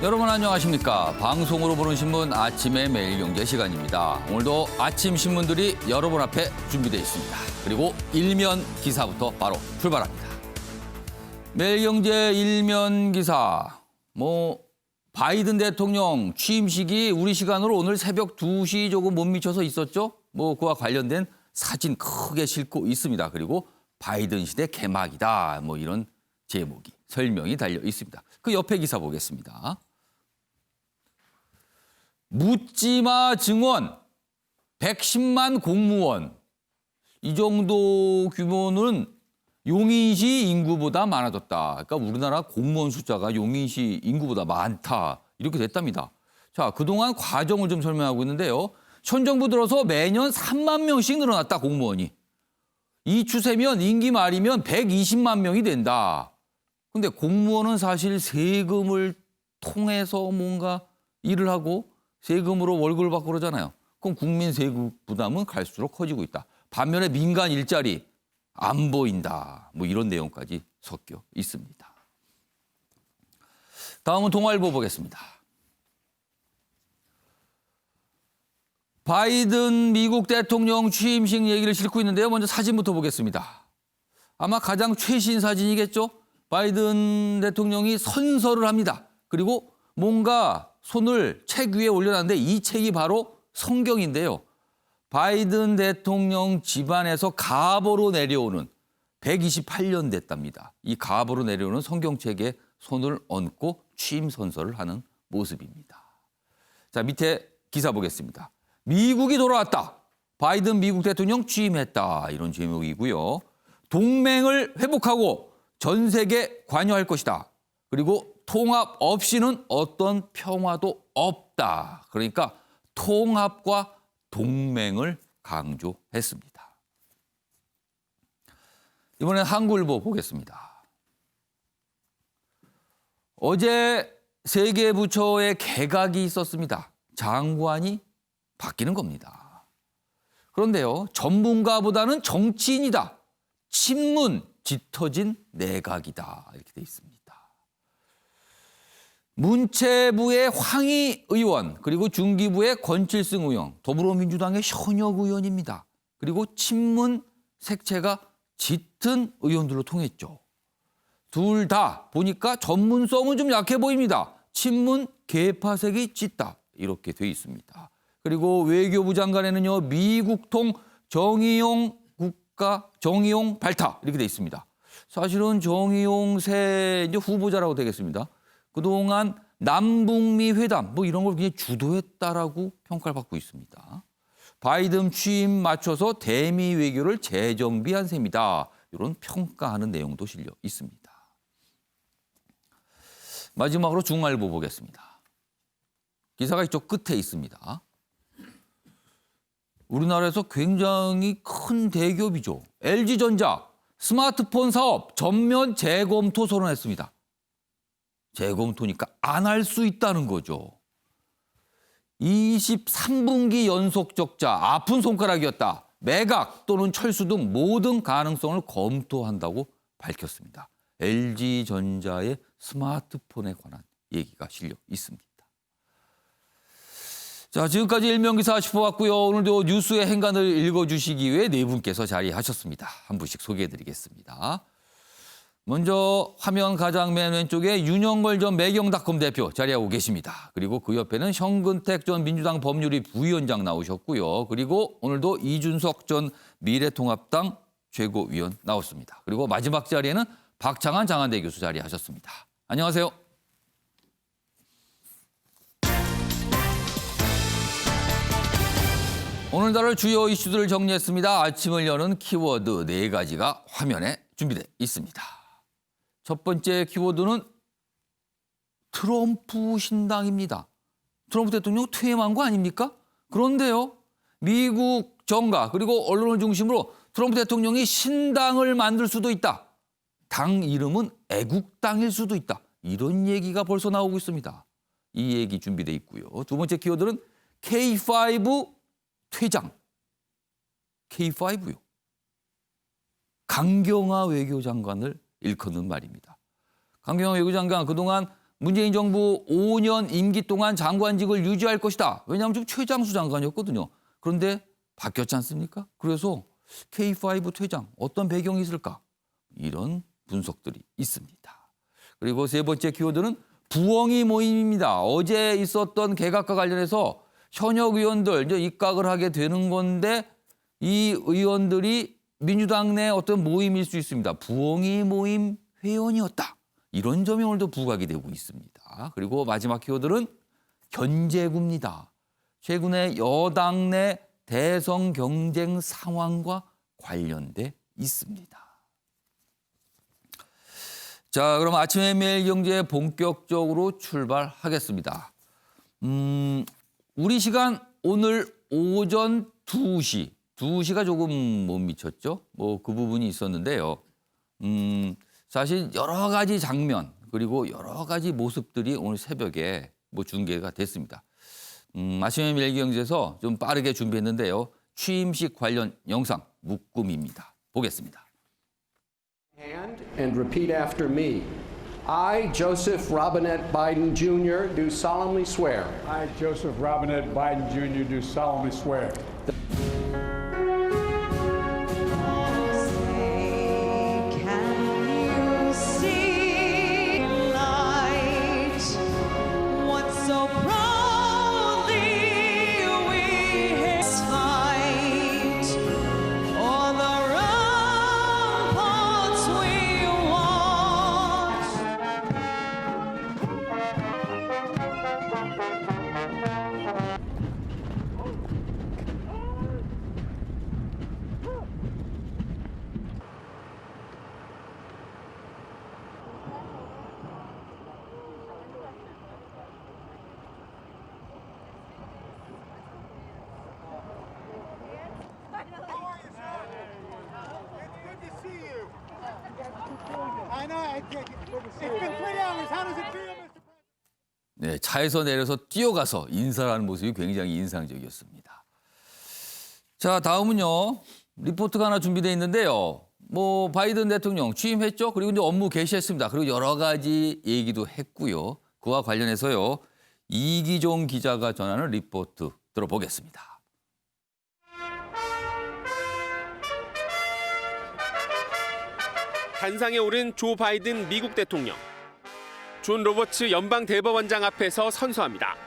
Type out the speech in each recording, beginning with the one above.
여러분 안녕하십니까? 방송으로 보는 신문 아침의 매일경제 시간입니다. 오늘도 아침 신문들이 여러분 앞에 준비되어 있습니다. 그리고 일면 기사부터 바로 출발합니다. 매일경제 일면 기사. 바이든 대통령 취임식이 우리 시간으로 오늘 새벽 2시 조금 못 미쳐서 있었죠? 그와 관련된 사진 크게 싣고 있습니다. 그리고 바이든 시대 개막이다. 이런 제목이, 설명이 달려 있습니다. 그 옆에 기사 보겠습니다. 묻지마 증원, 110만 공무원. 이 정도 규모는 용인시 인구보다 많아졌다. 그러니까 우리나라 공무원 숫자가 용인시 인구보다 많다. 이렇게 됐답니다. 자, 그동안 과정을 좀 설명하고 있는데요. 현 정부 들어서 매년 3만 명씩 늘어났다, 공무원이. 이 추세면 임기 말이면 120만 명이 된다. 근데 공무원은 사실 세금을 통해서 뭔가 일을 하고 세금으로 월급을 받고 그러잖아요. 그럼 국민 세금 부담은 갈수록 커지고 있다. 반면에 민간 일자리 안 보인다. 이런 내용까지 섞여 있습니다. 다음은 동아일보 보겠습니다. 바이든 미국 대통령 취임식 얘기를 싣고 있는데요. 먼저 사진부터 보겠습니다. 아마 가장 최신 사진이겠죠? 바이든 대통령이 선서를 합니다. 그리고 뭔가 손을 책 위에 올려놨는데 이 책이 바로 성경인데요. 바이든 대통령 집안에서 가보로 내려오는 128년 됐답니다. 이 가보로 내려오는 성경책에 손을 얹고 취임 선서를 하는 모습입니다. 자, 밑에 기사 보겠습니다. 미국이 돌아왔다. 바이든 미국 대통령 취임했다. 이런 제목이고요. 동맹을 회복하고 전 세계 관여할 것이다. 그리고 통합 없이는 어떤 평화도 없다. 그러니까 통합과 동맹을 강조했습니다. 이번엔 한국일보 보겠습니다. 어제 세 개 부처의 개각이 있었습니다. 장관이 바뀌는 겁니다. 그런데요, 전문가보다는 정치인이다. 친문 짙어진 내각이다. 이렇게 돼 있습니다. 문체부의 황희 의원, 그리고 중기부의 권칠승 의원, 더불어민주당의 현역 의원입니다. 그리고 친문 색채가 짙은 의원들로 통했죠. 둘 다 보니까 전문성은 좀 약해 보입니다. 친문 계파색이 짙다. 이렇게 돼 있습니다. 그리고 외교부 장관에는요, 미국통 정의용 발타 이렇게 돼 있습니다. 사실은 정의용 새 후보자라고 되겠습니다. 그동안 남북미 회담 이런 걸 굉장히 주도했다라고 평가를 받고 있습니다. 바이든 취임 맞춰서 대미 외교를 재정비한 셈이다. 이런 평가하는 내용도 실려 있습니다. 마지막으로 중앙일보 보겠습니다. 기사가 이쪽 끝에 있습니다. 우리나라에서 굉장히 큰 대기업이죠. LG전자 스마트폰 사업 전면 재검토 선언했습니다. 재검토니까 안 할 수 있다는 거죠. 23분기 연속 적자, 아픈 손가락이었다. 매각 또는 철수 등 모든 가능성을 검토한다고 밝혔습니다. LG전자의 스마트폰에 관한 얘기가 실려 있습니다. 자, 지금까지 일면기사 짚어봤고요. 오늘도 뉴스의 행간을 읽어주시기 위해 네 분께서 자리하셨습니다. 한 분씩 소개해드리겠습니다. 먼저 화면 가장 맨 왼쪽에 윤영걸 전 매경닷컴 대표 자리하고 계십니다. 그리고 그 옆에는 현근택 전 민주당 법률위 부위원장 나오셨고요. 그리고 오늘도 이준석 전 미래통합당 최고위원 나왔습니다. 그리고 마지막 자리에는 박창한 장한대 교수 자리하셨습니다. 안녕하세요. 오늘 다룰 주요 이슈들을 정리했습니다. 아침을 여는 키워드 4가지가 화면에 준비되어 있습니다. 첫 번째 키워드는 트럼프 신당입니다. 트럼프 대통령 퇴임한 거 아닙니까? 그런데요, 미국 정가 그리고 언론을 중심으로 트럼프 대통령이 신당을 만들 수도 있다. 당 이름은 애국당일 수도 있다. 이런 얘기가 벌써 나오고 있습니다. 이 얘기 준비되어 있고요. 두 번째 키워드는 K5 퇴장. K5요. 강경화 외교장관을 일컫는 말입니다. 강경화 외교장관 그동안 문재인 정부 5년 임기 동안 장관직을 유지할 것이다. 왜냐하면 지금 최장수 장관이었거든요. 그런데 바뀌었지 않습니까? 그래서 K5 퇴장 어떤 배경이 있을까? 이런 분석들이 있습니다. 그리고 세 번째 키워드는 부엉이 모임입니다. 어제 있었던 개각과 관련해서 현역 의원들 이제 입각을 하게 되는 건데 이 의원들이 민주당 내 어떤 모임일 수 있습니다. 부엉이 모임 회원이었다. 이런 점이 오늘도 부각이 되고 있습니다. 그리고 마지막 키워드는 견제구입니다. 최근에 여당 내 대선 경쟁 상황과 관련돼 있습니다. 자, 그럼 아침에 매일 경제 본격적으로 출발하겠습니다. 우리 시간 오늘 오전 2시. 2시가 조금 못 미쳤죠? 뭐 그 부분이 있었는데요. 사실 여러 가지 장면 그리고 여러 가지 모습들이 오늘 새벽에 뭐 중계가 됐습니다. 아침에 매일 경제에서 좀 빠르게 준비했는데요. 취임식 관련 영상 묶음입니다. 보겠습니다. And repeat after me. I, Joseph Robinette Biden Jr., do solemnly swear. I, Joseph Robinette Biden Jr., do solemnly swear. I know. It's been 3 hours. How does it feel, Mr. President? 네, 차에서 내려서 뛰어가서 인사를 하는 모습이 굉장히 인상적이었습니다. 자, 다음은요. 리포트가 하나 준비되어 있는데요. 뭐 바이든 대통령 취임했죠. 그리고 이제 업무 개시했습니다. 그리고 여러 가지 얘기도 했고요. 그와 관련해서요. 이기종 기자가 전하는 리포트 들어보겠습니다. 단상에 오른 조 바이든 미국 대통령. 존 로버츠 연방 대법원장 앞에서 선서합니다.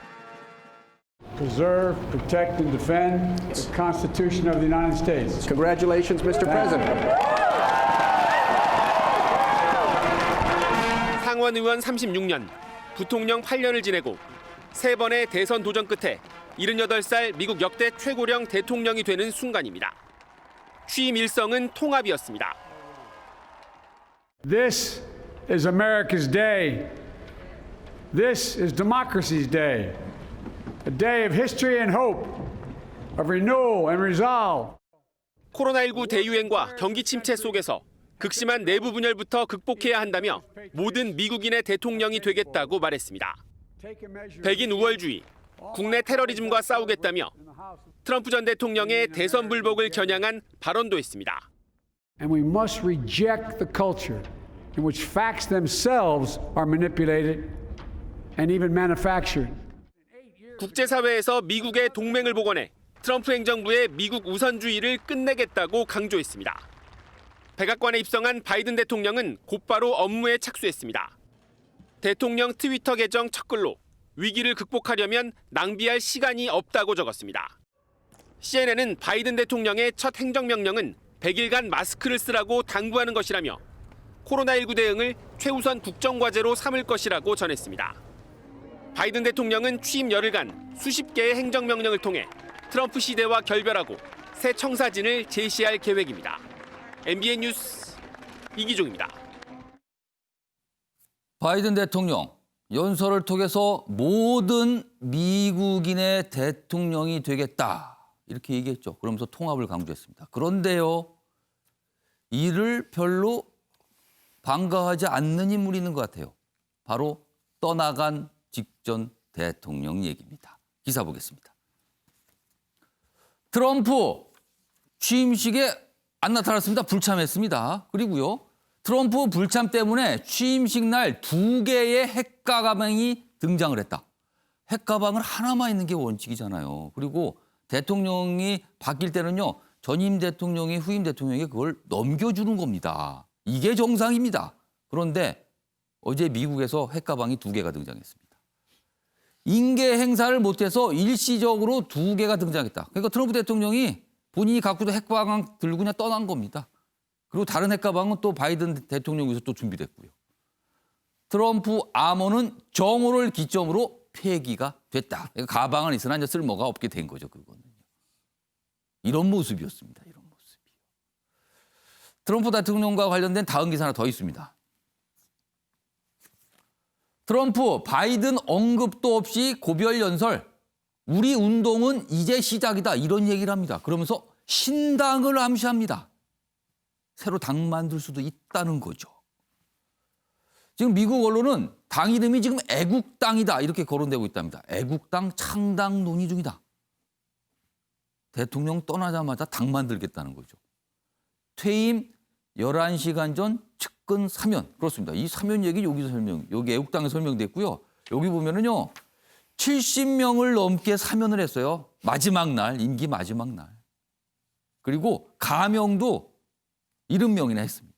Preserve, protect, and defend the Constitution of the United States. Congratulations, Mr. President. 상원 의원 36년, 부통령 8년을 지내고 3번의 대선 도전 끝에 78살 미국 역대 최고령 대통령이 되는 순간입니다. 취임 일성은 통합이었습니다. This is America's day. This is democracy's day. A day of history and hope, of renewal and resolve. 코로나19 대유행과 경기 침체 속에서 극심한 내부 분열부터 극복해야 한다며 모든 미국인의 대통령이 되겠다고 말했습니다. 백인 우월주의, 국내 테러리즘과 싸우겠다며 트럼프 전 대통령의 대선 불복을 겨냥한 발언도 했습니다. And we must reject the culture in which facts themselves are manipulated and even manufactured. 국제사회에서 미국의 동맹을 복원해 트럼프 행정부의 미국 우선주의를 끝내겠다고 강조했습니다. 백악관에 입성한 바이든 대통령은 곧바로 업무에 착수했습니다. 대통령 트위터 계정 첫 글로 위기를 극복하려면 낭비할 시간이 없다고 적었습니다. CNN은 바이든 대통령의 첫 행정명령은 100일간 마스크를 쓰라고 당부하는 것이라며 코로나19 대응을 최우선 국정과제로 삼을 것이라고 전했습니다. 바이든 대통령은 취임 열흘간 수십 개의 행정명령을 통해 트럼프 시대와 결별하고 새 청사진을 제시할 계획입니다. MBN 뉴스 이기종입니다. 바이든 대통령 연설을 통해서 모든 미국인의 대통령이 되겠다. 이렇게 얘기했죠. 그러면서 통합을 강조했습니다. 그런데요. 이를 별로 반가워하지 않는 인물이 있는 것 같아요. 바로 떠나간 직전 대통령 얘기입니다. 기사 보겠습니다. 트럼프 취임식에 안 나타났습니다. 불참했습니다. 그리고요. 트럼프 불참 때문에 취임식 날 2개의 핵가방이 등장을 했다. 핵가방은 하나만 있는 게 원칙이잖아요. 그리고 대통령이 바뀔 때는요. 전임 대통령이 후임 대통령에게 그걸 넘겨주는 겁니다. 이게 정상입니다. 그런데 어제 미국에서 핵가방이 2개가 등장했습니다. 인계 행사를 못해서 일시적으로 2개가 등장했다. 그러니까 트럼프 대통령이 본인이 갖고 있던 핵가방 들고 그냥 떠난 겁니다. 그리고 다른 핵가방은 또 바이든 대통령에서 또 준비됐고요. 트럼프 암호는 정오를 기점으로 폐기가 됐다. 그러니까 가방은 있으나 이제 쓸모가 없게 된 거죠. 그거는. 이런 모습이었습니다. 이런 모습이요. 트럼프 대통령과 관련된 다음 기사 하나 더 있습니다. 트럼프, 바이든 언급도 없이 고별 연설. 우리 운동은 이제 시작이다. 이런 얘기를 합니다. 그러면서 신당을 암시합니다. 새로 당 만들 수도 있다는 거죠. 지금 미국 언론은 당 이름이 지금 애국당이다. 이렇게 거론되고 있답니다. 애국당 창당 논의 중이다. 대통령 떠나자마자 당 만들겠다는 거죠. 퇴임 11시간 전 측근 사면. 그렇습니다. 이 사면 얘기 여기서 여기 애국당에 설명됐고요. 여기 보면은요. 70명을 넘게 사면을 했어요. 마지막 날, 임기 마지막 날. 그리고 가명도 70명이나 했습니다.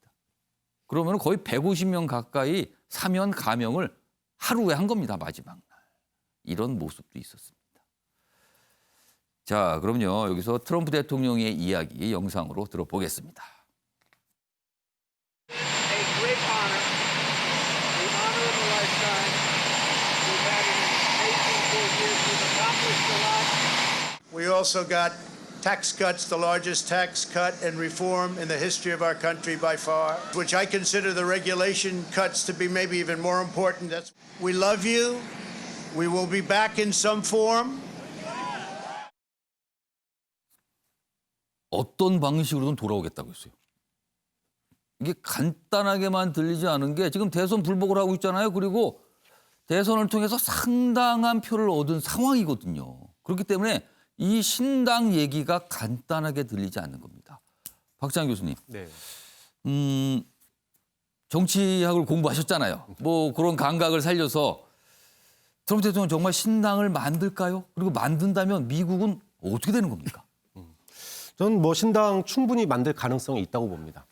그러면 거의 150명 가까이 사면 가명을 하루에 한 겁니다. 마지막 날. 이런 모습도 있었습니다. 자, 그럼요. 여기서 트럼프 대통령의 이야기 영상으로 들어보겠습니다. A great honor, the honor of a lifetime. We've had an amazing 4 years. We've accomplished a lot. We also got tax cuts, the largest tax cut and reform in the history of our country by far, which I consider the regulation cuts to be maybe even more important. We love you. We will be back in some form. 어떤 방식으로든 돌아오겠다고 했어요. 이게 간단하게만 들리지 않은 게 지금 대선 불복을 하고 있잖아요. 그리고 대선을 통해서 상당한 표를 얻은 상황이거든요. 그렇기 때문에 이 신당 얘기가 간단하게 들리지 않는 겁니다. 박찬희 교수님. 네. 정치학을 공부하셨잖아요. 뭐 그런 감각을 살려서 트럼프 대통령 정말 신당을 만들까요? 그리고 만든다면 미국은 어떻게 되는 겁니까? 저는 뭐 신당 충분히 만들 가능성이 있다고 봅니다.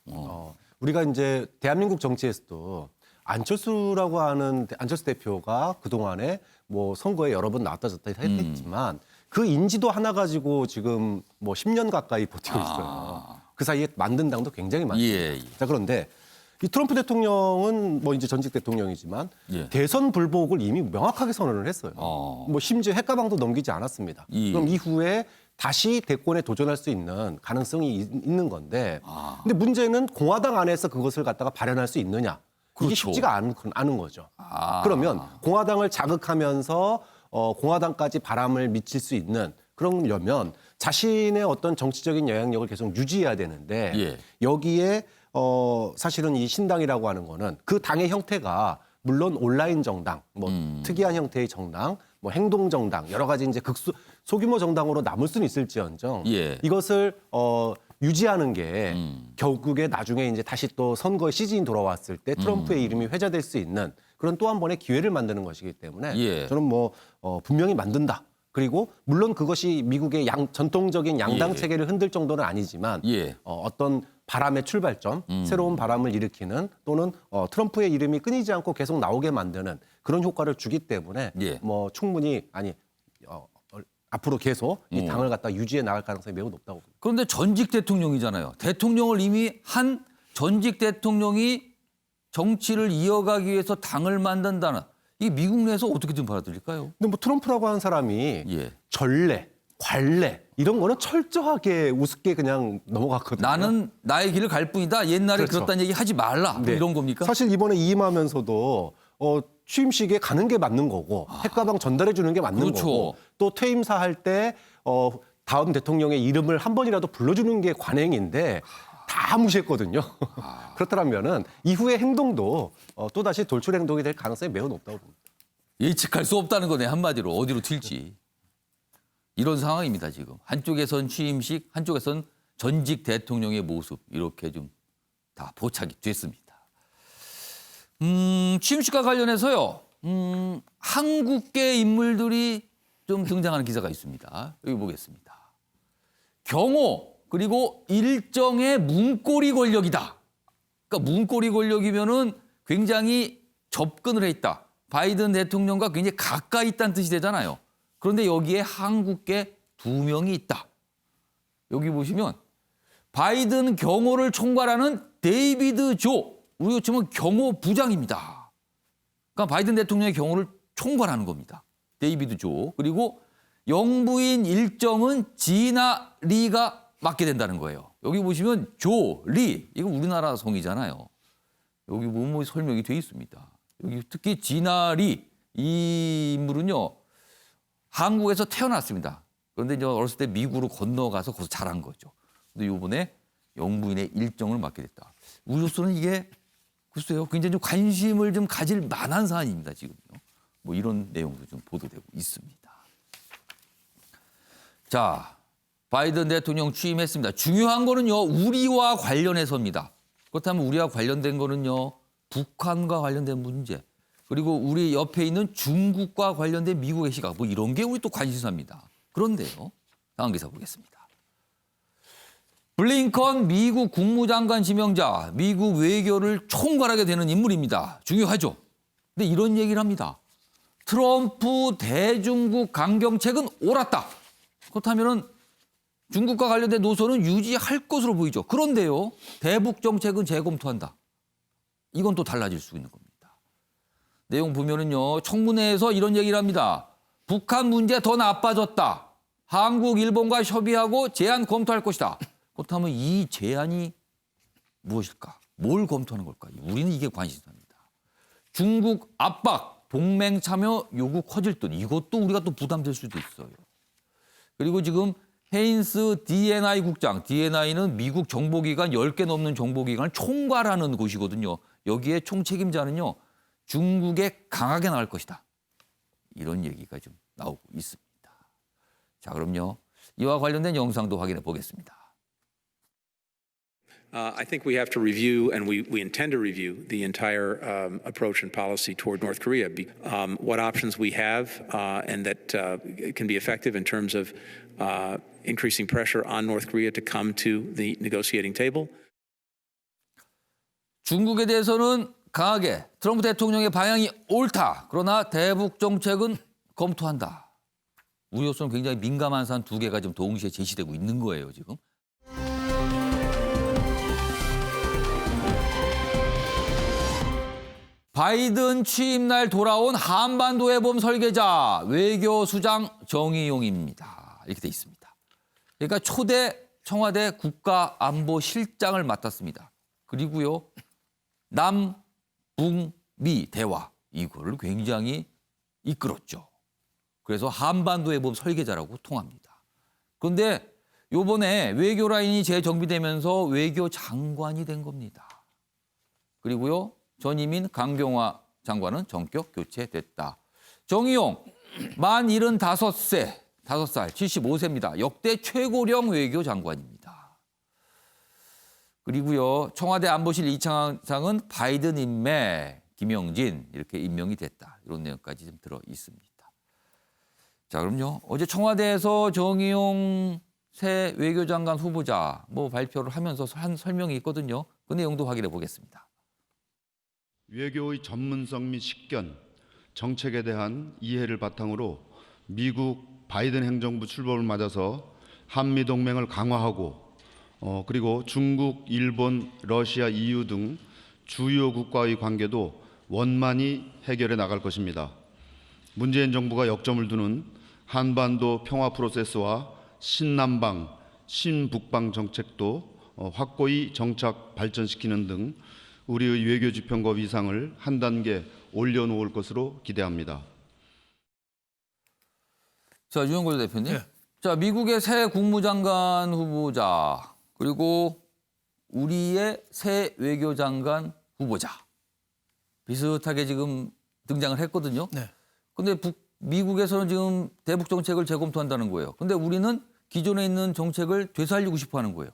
우리가 이제 대한민국 정치에서도 안철수라고 하는 안철수 대표가 그동안에 뭐 선거에 여러 번 나왔다 졌다 했지만 그 인지도 하나 가지고 지금 뭐 10년 가까이 버티고 있어요. 그 사이에 만든 당도 굉장히 많습니다. 예. 자, 그런데 이 트럼프 대통령은 뭐 이제 전직 대통령이지만 예. 대선 불복을 이미 명확하게 선언을 했어요. 뭐 심지어 핵가방도 넘기지 않았습니다. 예. 그럼 이후에 다시 대권에 도전할 수 있는 가능성이 있는 건데, 근데 문제는 공화당 안에서 그것을 갖다가 발현할 수 있느냐? 이게 그렇죠. 쉽지가 않은 거죠. 그러면 공화당을 자극하면서 공화당까지 바람을 미칠 수 있는 그러려면 자신의 어떤 정치적인 영향력을 계속 유지해야 되는데 예. 여기에 사실은 이 신당이라고 하는 거는 그 당의 형태가 물론 온라인 정당, 뭐 특이한 형태의 정당, 뭐 행동 정당 여러 가지 이제 소규모 정당으로 남을 수는 있을지언정 예. 이것을 유지하는 게 결국에 나중에 이제 다시 또 선거 시즌이 돌아왔을 때 트럼프의 이름이 회자될 수 있는 그런 또 한 번의 기회를 만드는 것이기 때문에 예. 저는 뭐 분명히 만든다. 그리고 물론 그것이 미국의 전통적인 양당 예. 체계를 흔들 정도는 아니지만 예. 어떤 바람의 출발점, 새로운 바람을 일으키는 또는 트럼프의 이름이 끊이지 않고 계속 나오게 만드는 그런 효과를 주기 때문에 예. 뭐 충분히 앞으로 계속 이 당을 갖다 유지해 나갈 가능성이 매우 높다고 봅니다. 그런데 전직 대통령이잖아요. 대통령을 이미 한 전직 대통령이 정치를 이어가기 위해서 당을 만든다는 이 미국 내에서 어떻게 좀 받아들일까요? 근데 뭐 트럼프라고 하는 사람이 예. 전례, 관례 이런 거는 철저하게 우습게 그냥 넘어갔거든요. 나는 나의 길을 갈 뿐이다. 옛날에 그렇죠. 그렇다는 얘기 하지 말라. 뭐 네. 이런 겁니까? 사실 이번에 이임하면서도 취임식에 가는 게 맞는 거고 핵가방 전달해 주는 게 맞는 그렇죠. 거고 또 퇴임사 할 때 다음 대통령의 이름을 한 번이라도 불러주는 게 관행인데 다 무시했거든요. 그렇다면은 이후의 행동도 또다시 돌출 행동이 될 가능성이 매우 높다고 봅니다. 예측할 수 없다는 거네. 한마디로 어디로 튈지. 이런 상황입니다. 지금. 한쪽에선 취임식, 한쪽에선 전직 대통령의 모습 이렇게 좀 다 포착이 됐습니다. 취임식과 관련해서요. 한국계 인물들이 좀 등장하는 기사가 있습니다. 여기 보겠습니다. 경호 그리고 일정의 문고리 권력이다. 그러니까 문고리 권력이면은 굉장히 접근을 해 있다. 바이든 대통령과 굉장히 가까이 있다는 뜻이 되잖아요. 그런데 여기에 한국계 2명이 있다. 여기 보시면 바이든 경호를 총괄하는 데이비드 조, 우리가 치면 경호부장입니다. 그러니까 바이든 대통령의 경호를 총괄하는 겁니다. 데이비드 조. 그리고 영부인 일정은 지나 리가 맡게 된다는 거예요. 여기 보시면 조, 리, 이거 우리나라 성이잖아요. 여기 뭐 설명이 돼 있습니다. 여기 특히 지나 리, 이 인물은요, 한국에서 태어났습니다. 그런데 이제 어렸을 때 미국으로 건너가서 거기서 자란 거죠. 근데 이번에 영부인의 일정을 맡게 됐다. 우리로서는 이게 글쎄요, 굉장히 좀 관심을 좀 가질 만한 사안입니다, 지금요. 뭐 이런 내용도 좀 보도되고 있습니다. 자, 바이든 대통령 취임했습니다. 중요한 거는요, 우리와 관련해서입니다. 그렇다면 우리와 관련된 거는요, 북한과 관련된 문제, 그리고 우리 옆에 있는 중국과 관련된 미국의 시각, 뭐 이런 게 우리 또 관심사입니다. 그런데요, 다음 기사 보겠습니다. 블링컨 미국 국무장관 지명자, 미국 외교를 총괄하게 되는 인물입니다. 중요하죠. 근데 이런 얘기를 합니다. 트럼프 대중국 강경책은 옳았다. 그렇다면 중국과 관련된 노선은 유지할 것으로 보이죠. 그런데요, 대북 정책은 재검토한다. 이건 또 달라질 수 있는 겁니다. 내용 보면은요, 청문회에서 이런 얘기를 합니다. 북한 문제 더 나빠졌다. 한국, 일본과 협의하고 제안 검토할 것이다. 그렇다면 이 제안이 무엇일까? 뭘 검토하는 걸까? 우리는 이게 관심사입니다. 중국 압박, 동맹 참여 요구 커질 듯, 이것도 우리가 또 부담될 수도 있어요. 그리고 지금 헤인스 DNI 국장, DNI는 미국 정보기관 10개 넘는 정보기관을 총괄하는 곳이거든요. 여기에 총책임자는요, 중국에 강하게 나갈 것이다. 이런 얘기가 좀 나오고 있습니다. 자, 그럼요, 이와 관련된 영상도 확인해 보겠습니다. I think we have to review, and we intend to review, the entire approach and policy toward North Korea, what options we have, and that can be effective in terms of increasing pressure on North Korea to come to the negotiating table. 중국에 대해서는 강하게 트럼프 대통령의 방향이 옳다. 그러나 대북 정책은 검토한다. 우리로서는 굉장히 민감한 사안 2개가 지금 동시에 제시되고 있는 거예요, 지금. 바이든 취임 날 돌아온 한반도의 봄 설계자 외교수장 정의용입니다. 이렇게 돼 있습니다. 그러니까 초대 청와대 국가안보실장을 맡았습니다. 그리고요, 남, 북, 미 대화 이거를 굉장히 이끌었죠. 그래서 한반도의 봄 설계자라고 통합니다. 그런데 이번에 외교 라인이 재정비되면서 외교장관이 된 겁니다. 그리고요, 전임인 강경화 장관은 전격 교체됐다. 정의용 만 75세, 5살, 75세입니다. 역대 최고령 외교장관입니다. 그리고요, 청와대 안보실 이차장은 바이든 임매, 김영진 이렇게 임명이 됐다. 이런 내용까지 좀 들어 있습니다. 자, 그럼요, 어제 청와대에서 정의용 새 외교장관 후보자 뭐 발표를 하면서 한 설명이 있거든요. 그 내용도 확인해 보겠습니다. 외교의 전문성 및 식견, 정책에 대한 이해를 바탕으로 미국 바이든 행정부 출범을 맞아서 한미동맹을 강화하고 그리고 중국, 일본, 러시아, EU 등 주요 국가의 관계도 원만히 해결해 나갈 것입니다. 문재인 정부가 역점을 두는 한반도 평화 프로세스와 신남방, 신북방 정책도 확고히 정착 발전시키는 등 우리의 외교 지평과 위상을 한 단계 올려놓을 것으로 기대합니다. 자, 유영걸 대표님. 자, 미국의 새 국무장관 후보자 그리고 우리의 새 외교장관 후보자 비슷하게 지금 등장을 했거든요. 그런데 미국에서는 지금 대북 정책을 재검토한다는 거예요. 그런데 우리는 기존에 있는 정책을 되살리고 싶어 하는 거예요.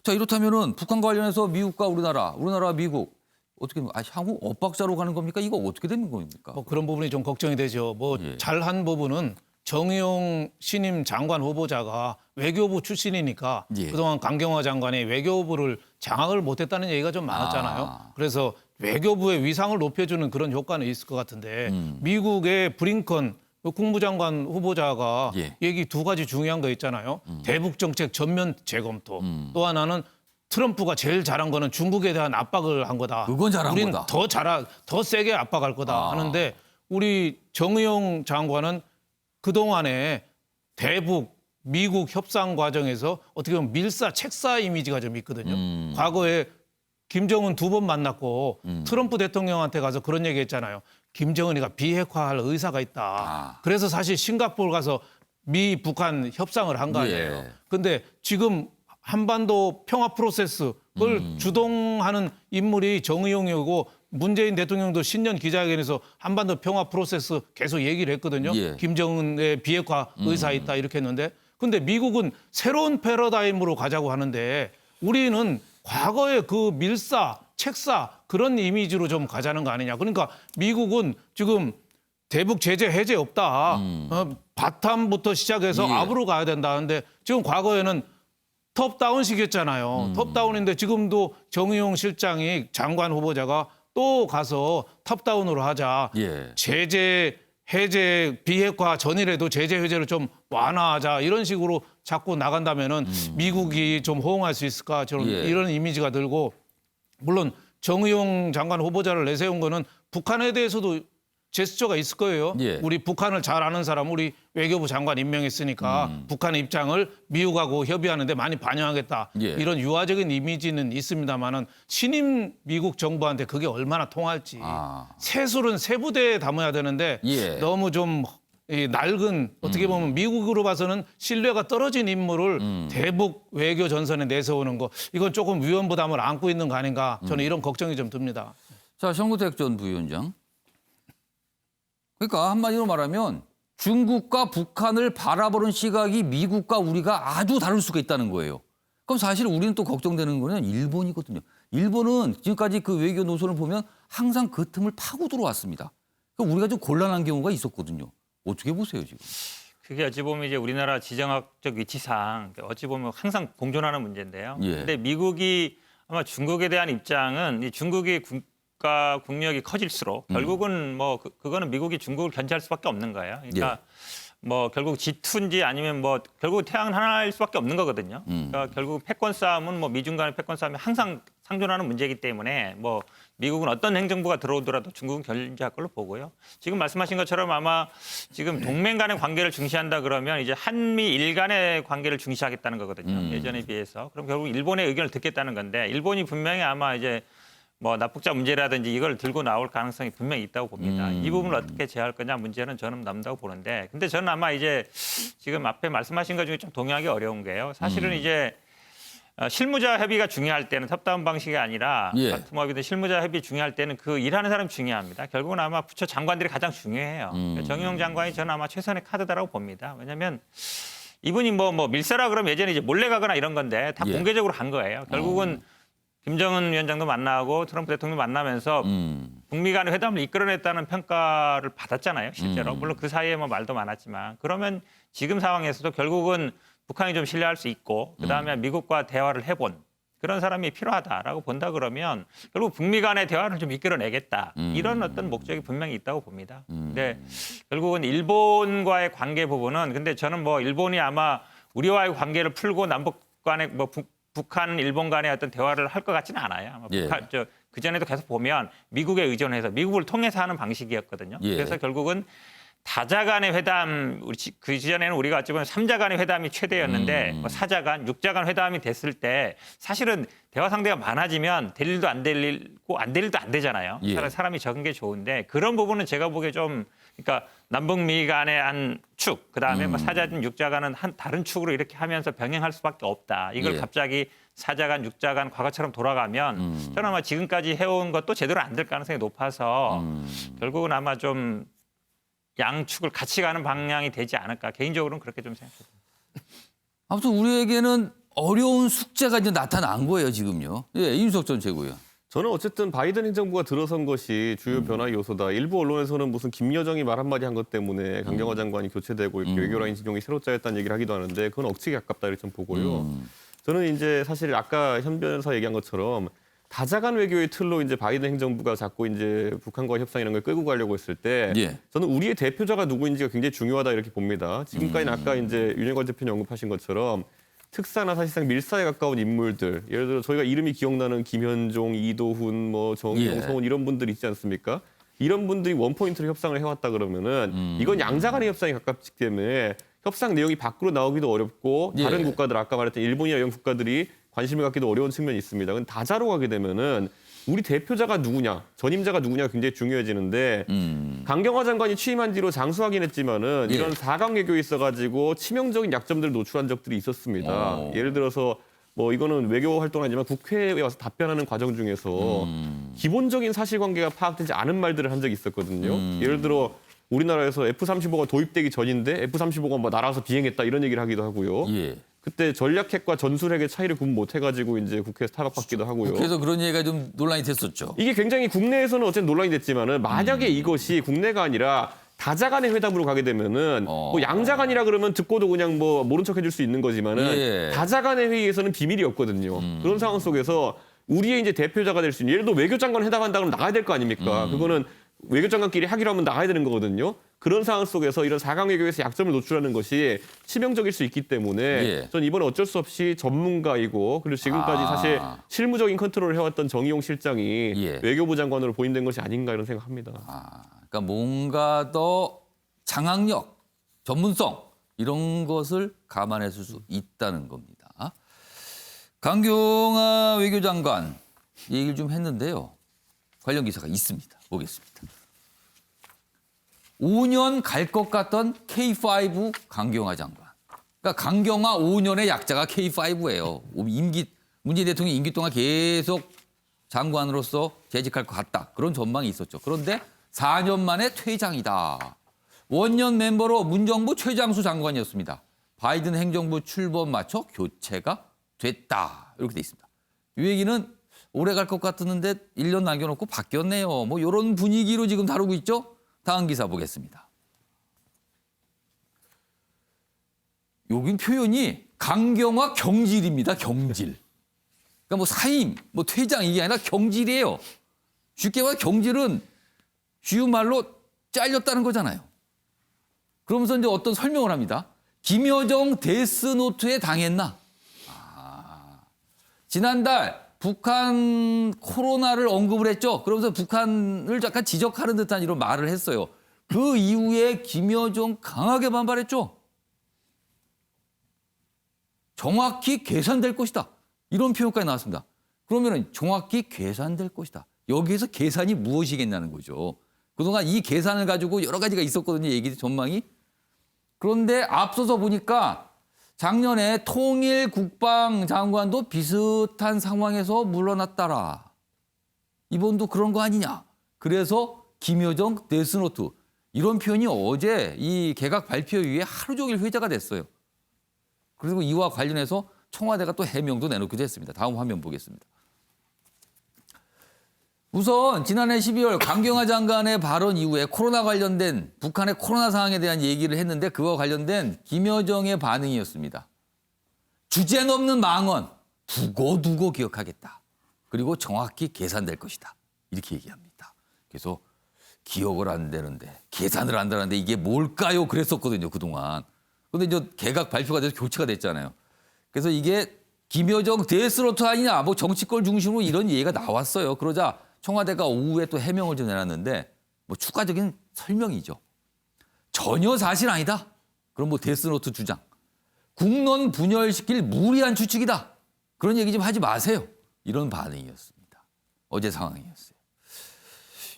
자, 이렇다면은 북한과 관련해서 미국과 우리나라와 미국 어떻게 향후 엇박자로 가는 겁니까? 이거 어떻게 되는 겁니까? 뭐 그런 부분이 좀 걱정이 되죠. 뭐 예. 잘한 부분은 정의용 신임 장관 후보자가 외교부 출신이니까 예. 그동안 강경화 장관이 외교부를 장악을 못했다는 얘기가 좀 많았잖아요. 그래서 외교부의 위상을 높여주는 그런 효과는 있을 것 같은데 미국의 브링컨 국무장관 후보자가 예. 얘기 두 가지 중요한 거 있잖아요. 대북 정책 전면 재검토. 또 하나는 트럼프가 제일 잘한 거는 중국에 대한 압박을 한 거다. 그건 잘한 우린 거다. 더 세게 압박할 거다 하는데 우리 정의용 장관은 그동안에 대북 미국 협상 과정에서 어떻게 보면 밀사 책사 이미지가 좀 있거든요. 과거에 김정은 2번 만났고 트럼프 대통령한테 가서 그런 얘기 했잖아요. 김정은이가 비핵화할 의사가 있다. 그래서 사실 싱가포르 가서 미 북한 협상을 한 거 아니에요. 예. 근데 지금 한반도 평화 프로세스 그걸 주동하는 인물이 정의용이고 문재인 대통령도 신년 기자회견에서 한반도 평화 프로세스 계속 얘기를 했거든요. 예. 김정은의 비핵화 의사 있다 이렇게 했는데 근데 미국은 새로운 패러다임으로 가자고 하는데 우리는 과거의 그 밀사, 책사 그런 이미지로 좀 가자는 거 아니냐. 그러니까 미국은 지금 대북 제재 해제 없다. 바탐부터 시작해서 예. 압으로 가야 된다. 근데 지금 과거에는 톱다운식이었잖아요. 톱다운인데 지금도 정의용 실장이 장관 후보자가 또 가서 탑다운으로 하자. 예. 제재 해제 비핵화 전이라도 제재 해제를 좀 완화하자 이런 식으로 자꾸 나간다면은 미국이 좀 호응할 수 있을까 저는 예. 이런 이미지가 들고 물론 정의용 장관 후보자를 내세운 거는 북한에 대해서도 제스처가 있을 거예요. 예. 우리 북한을 잘 아는 사람 우리 외교부 장관 임명했으니까 북한의 입장을 미국하고 협의하는데 많이 반영하겠다. 예. 이런 유화적인 이미지는 있습니다만은 신임 미국 정부한테 그게 얼마나 통할지 세술은 세 부대에 담아야 되는데 예. 너무 좀 낡은 어떻게 보면 미국으로 봐서는 신뢰가 떨어진 인물을 대북 외교 전선에 내세우는 거 이건 조금 위험 부담을 안고 있는 거 아닌가 저는 이런 걱정이 좀 듭니다. 자, 정구택 전 부위원장. 그러니까 한마디로 말하면 중국과 북한을 바라보는 시각이 미국과 우리가 아주 다를 수가 있다는 거예요. 그럼 사실 우리는 또 걱정되는 거는 일본이거든요. 일본은 지금까지 그 외교 노선을 보면 항상 그 틈을 파고 들어왔습니다. 그러니까 우리가 좀 곤란한 경우가 있었거든요. 어떻게 보세요, 지금? 그게 어찌 보면 이제 우리나라 지정학적 위치상 어찌 보면 항상 공존하는 문제인데요. 예. 근데 미국이 아마 중국에 대한 입장은 이 중국의 국가 국력이 커질수록 결국은 뭐 그거는 미국이 중국을 견제할 수밖에 없는 거예요. 그러니까 뭐 결국 G2인지 아니면 뭐 결국 태양은 하나일 수밖에 없는 거거든요. 그러니까 결국 패권 싸움은 뭐 미중 간의 패권 싸움이 항상 상존하는 문제이기 때문에 뭐 미국은 어떤 행정부가 들어오더라도 중국은 견제할 걸로 보고요. 지금 말씀하신 것처럼 아마 지금 동맹 간의 관계를 중시한다 그러면 이제 한미일 간의 관계를 중시하겠다는 거거든요. 예전에 비해서. 그럼 결국 일본의 의견을 듣겠다는 건데 일본이 분명히 아마 이제 뭐 납북자 문제라든지 이걸 들고 나올 가능성이 분명히 있다고 봅니다. 이 부분을 어떻게 제어할 거냐 문제는 저는 남다고 보는데 근데 저는 아마 이제 지금 앞에 말씀하신 것 중에 좀 동의하기 어려운 게요. 사실은 이제 실무자 협의가 중요할 때는 탑다운 방식이 아니라 예. 파트너업이든 실무자 협의 중요할 때는 그 일하는 사람이 중요합니다. 결국은 아마 부처 장관들이 가장 중요해요. 그러니까 정의용 장관이 저는 아마 최선의 카드다라고 봅니다. 왜냐하면 이분이 뭐 밀사라 그러면 예전에 이제 몰래 가거나 이런 건데 다 예. 공개적으로 간 거예요. 결국은 김정은 위원장도 만나고 트럼프 대통령 만나면서 북미 간의 회담을 이끌어냈다는 평가를 받았잖아요. 실제로. 물론 그 사이에 뭐 말도 많았지만 그러면 지금 상황에서도 결국은 북한이 좀 신뢰할 수 있고 그다음에 미국과 대화를 해본 그런 사람이 필요하다라고 본다 그러면 결국 북미 간의 대화를 좀 이끌어내겠다. 이런 어떤 목적이 분명히 있다고 봅니다. 근데 결국은 일본과의 관계 부분은 근데 저는 뭐 일본이 아마 우리와의 관계를 풀고 남북 간의 뭐 북한, 일본 간의 어떤 대화를 할 것 같지는 않아요. 아마 예. 그 전에도 계속 보면 미국에 의존해서 미국을 통해서 하는 방식이었거든요. 예. 그래서 결국은 다자 간의 회담, 그 전에는 우리가 어찌 보면 3자 간의 회담이 최대였는데 뭐 4자 간, 6자 간 회담이 됐을 때 사실은 대화 상대가 많아지면 될 일도 안 되고 안 될 일도 안 되잖아요. 예. 사람이 적은 게 좋은데 그런 부분은 제가 보기에 좀 그러니까 남북미 간의 한 축, 그다음에 뭐 4자든 6자 간은 한 다른 축으로 이렇게 하면서 병행할 수밖에 없다. 이걸 예. 갑자기 4자 간, 6자 간 과거처럼 돌아가면 저는 아마 지금까지 해온 것도 제대로 안 될 가능성이 높아서 결국은 아마 좀 양축을 같이 가는 방향이 되지 않을까. 개인적으로는 그렇게 좀 생각합니다. 아무튼 우리에게는 어려운 숙제가 이제 나타난 거예요, 지금요. 예, 이준석 전 최고위원. 저는 어쨌든 바이든 행정부가 들어선 것이 주요 변화 요소다. 일부 언론에서는 무슨 김여정이 말 한마디 한 것 때문에 강경화 장관이 교체되고 이렇게 외교라인 진영이 새로 짜였다는 얘기를 하기도 하는데 그건 억측에 가깝다 이렇게 좀 보고요. 저는 이제 사실 아까 현 변호사 얘기한 것처럼 다자간 외교의 틀로 이제 바이든 행정부가 자꾸 이제 북한과 협상 이런 걸 끌고 가려고 했을 때 예. 저는 우리의 대표자가 누구인지가 굉장히 중요하다 이렇게 봅니다. 지금까지는 아까 이제 윤영관 대표님 언급하신 것처럼 특사나 사실상 밀사에 가까운 인물들, 예를 들어 저희가 이름이 기억나는 김현종, 이도훈, 뭐 정의용, 예. 성훈 이런 분들 있지 않습니까? 이런 분들이 원포인트로 협상을 해왔다 그러면은 이건 양자 간의 협상에 가깝기 때문에 협상 내용이 밖으로 나오기도 어렵고 예. 다른 국가들 아까 말했던 일본이나 이런 국가들이 관심을 갖기도 어려운 측면이 있습니다. 근데 다자로 가게 되면은 우리 대표자가 누구냐, 전임자가 누구냐가 굉장히 중요해지는데 강경화 장관이 취임한 뒤로 장수하긴 했지만은 예. 이런 4강 외교에 있어가지고 치명적인 약점들을 노출한 적들이 있었습니다. 예를 들어서 뭐 이거는 외교 활동은 아니지만 국회에 와서 답변하는 과정 중에서 기본적인 사실관계가 파악되지 않은 말들을 한 적이 있었거든요. 예를 들어 우리나라에서 F-35가 도입되기 전인데 F-35가 뭐 날아서 비행했다 이런 얘기를 하기도 하고요. 예. 그때 전략핵과 전술핵의 차이를 구분 못 해가지고 이제 국회에서 타박받기도 하고요. 그래서 그런 얘기가 좀 논란이 됐었죠. 이게 굉장히 국내에서는 어쨌든 논란이 됐지만은 만약에 이것이 국내가 아니라 다자간의 회담으로 가게 되면은 뭐 양자간이라 그러면 듣고도 그냥 뭐 모른 척 해줄 수 있는 거지만은 예. 다자간의 회의에서는 비밀이 없거든요. 그런 상황 속에서 우리의 이제 대표자가 될 수 있는 예를 들어 외교장관 회담한다 그러면 나가야 될 거 아닙니까? 그거는 외교장관끼리 하기로 하면 나가야 되는 거거든요. 그런 상황 속에서 이런 4강 외교에서 약점을 노출하는 것이 치명적일 수 있기 때문에 예. 전 이번에 어쩔 수 없이 전문가이고 그리고 지금까지 사실 실무적인 컨트롤을 해왔던 정의용 실장이 예. 외교부 장관으로 보임된 것이 아닌가 이런 생각합니다. 그러니까 뭔가 더 장악력, 전문성 이런 것을 감안했을 수 있다는 겁니다. 강경화 외교장관 얘기를 좀 했는데요. 관련 기사가 있습니다. 보겠습니다. 5년 갈 것 같던 K5 강경화 장관. 그러니까 강경화 5년의 약자가 K5예요. 문재인 대통령 임기 동안 계속 장관으로서 재직할 것 같다. 그런 전망이 있었죠. 그런데 4년 만에 퇴장이다. 원년 멤버로 문정부 최장수 장관이었습니다. 바이든 행정부 출범 맞춰 교체가 됐다. 이렇게 돼 있습니다. 이 얘기는 오래 갈 것 같았는데 1년 남겨놓고 바뀌었네요. 뭐 이런 분위기로 지금 다루고 있죠. 다음 기사 보겠습니다. 여긴 표현이 강경화 경질입니다. 경질. 그러니까 뭐 사임, 뭐 퇴장 이게 아니라 경질이에요. 쉽게 말해 경질은 쉬운 말로 잘렸다는 거잖아요. 그러면서 이제 어떤 설명을 합니다. 김여정 데스노트에 당했나? 지난달 북한 코로나를 언급을 했죠. 그러면서 북한을 약간 지적하는 듯한 이런 말을 했어요. 그 이후에 김여정 강하게 반발했죠. 정확히 계산될 것이다. 이런 표현까지 나왔습니다. 그러면 정확히 계산될 것이다. 여기에서 계산이 무엇이겠냐는 거죠. 그동안 이 계산을 가지고 여러 가지가 있었거든요. 얘기 전망이. 그런데 앞서서 보니까 작년에 통일 국방장관도 비슷한 상황에서 물러났더라. 이번도 그런 거 아니냐. 그래서 김여정 데스노트. 이런 표현이 어제 이 개각 발표 이후에 하루 종일 회자가 됐어요. 그리고 이와 관련해서 청와대가 또 해명도 내놓기도 했습니다. 다음 화면 보겠습니다. 우선 지난해 12월 강경화 장관의 발언 이후에 코로나 관련된 북한의 코로나 상황에 대한 얘기를 했는데 그와 관련된 김여정의 반응이었습니다. 주제 넘는 망언 두고두고 기억하겠다. 그리고 정확히 계산될 것이다. 이렇게 얘기합니다. 그래서 기억을 안 되는데 계산을 안 되는데 이게 뭘까요? 그랬었거든요. 그동안. 그런데 이제 개각 발표가 돼서 교체가 됐잖아요. 그래서 이게 김여정 데스노트 아니냐. 뭐 정치권 중심으로 이런 얘기가 나왔어요. 그러자 청와대가 오후에 또 해명을 좀 내놨는데 뭐 추가적인 설명이죠. 전혀 사실 아니다. 그럼 뭐 데스노트 주장. 국론 분열시킬 무리한 추측이다. 그런 얘기 좀 하지 마세요. 이런 반응이었습니다. 어제 상황이었어요.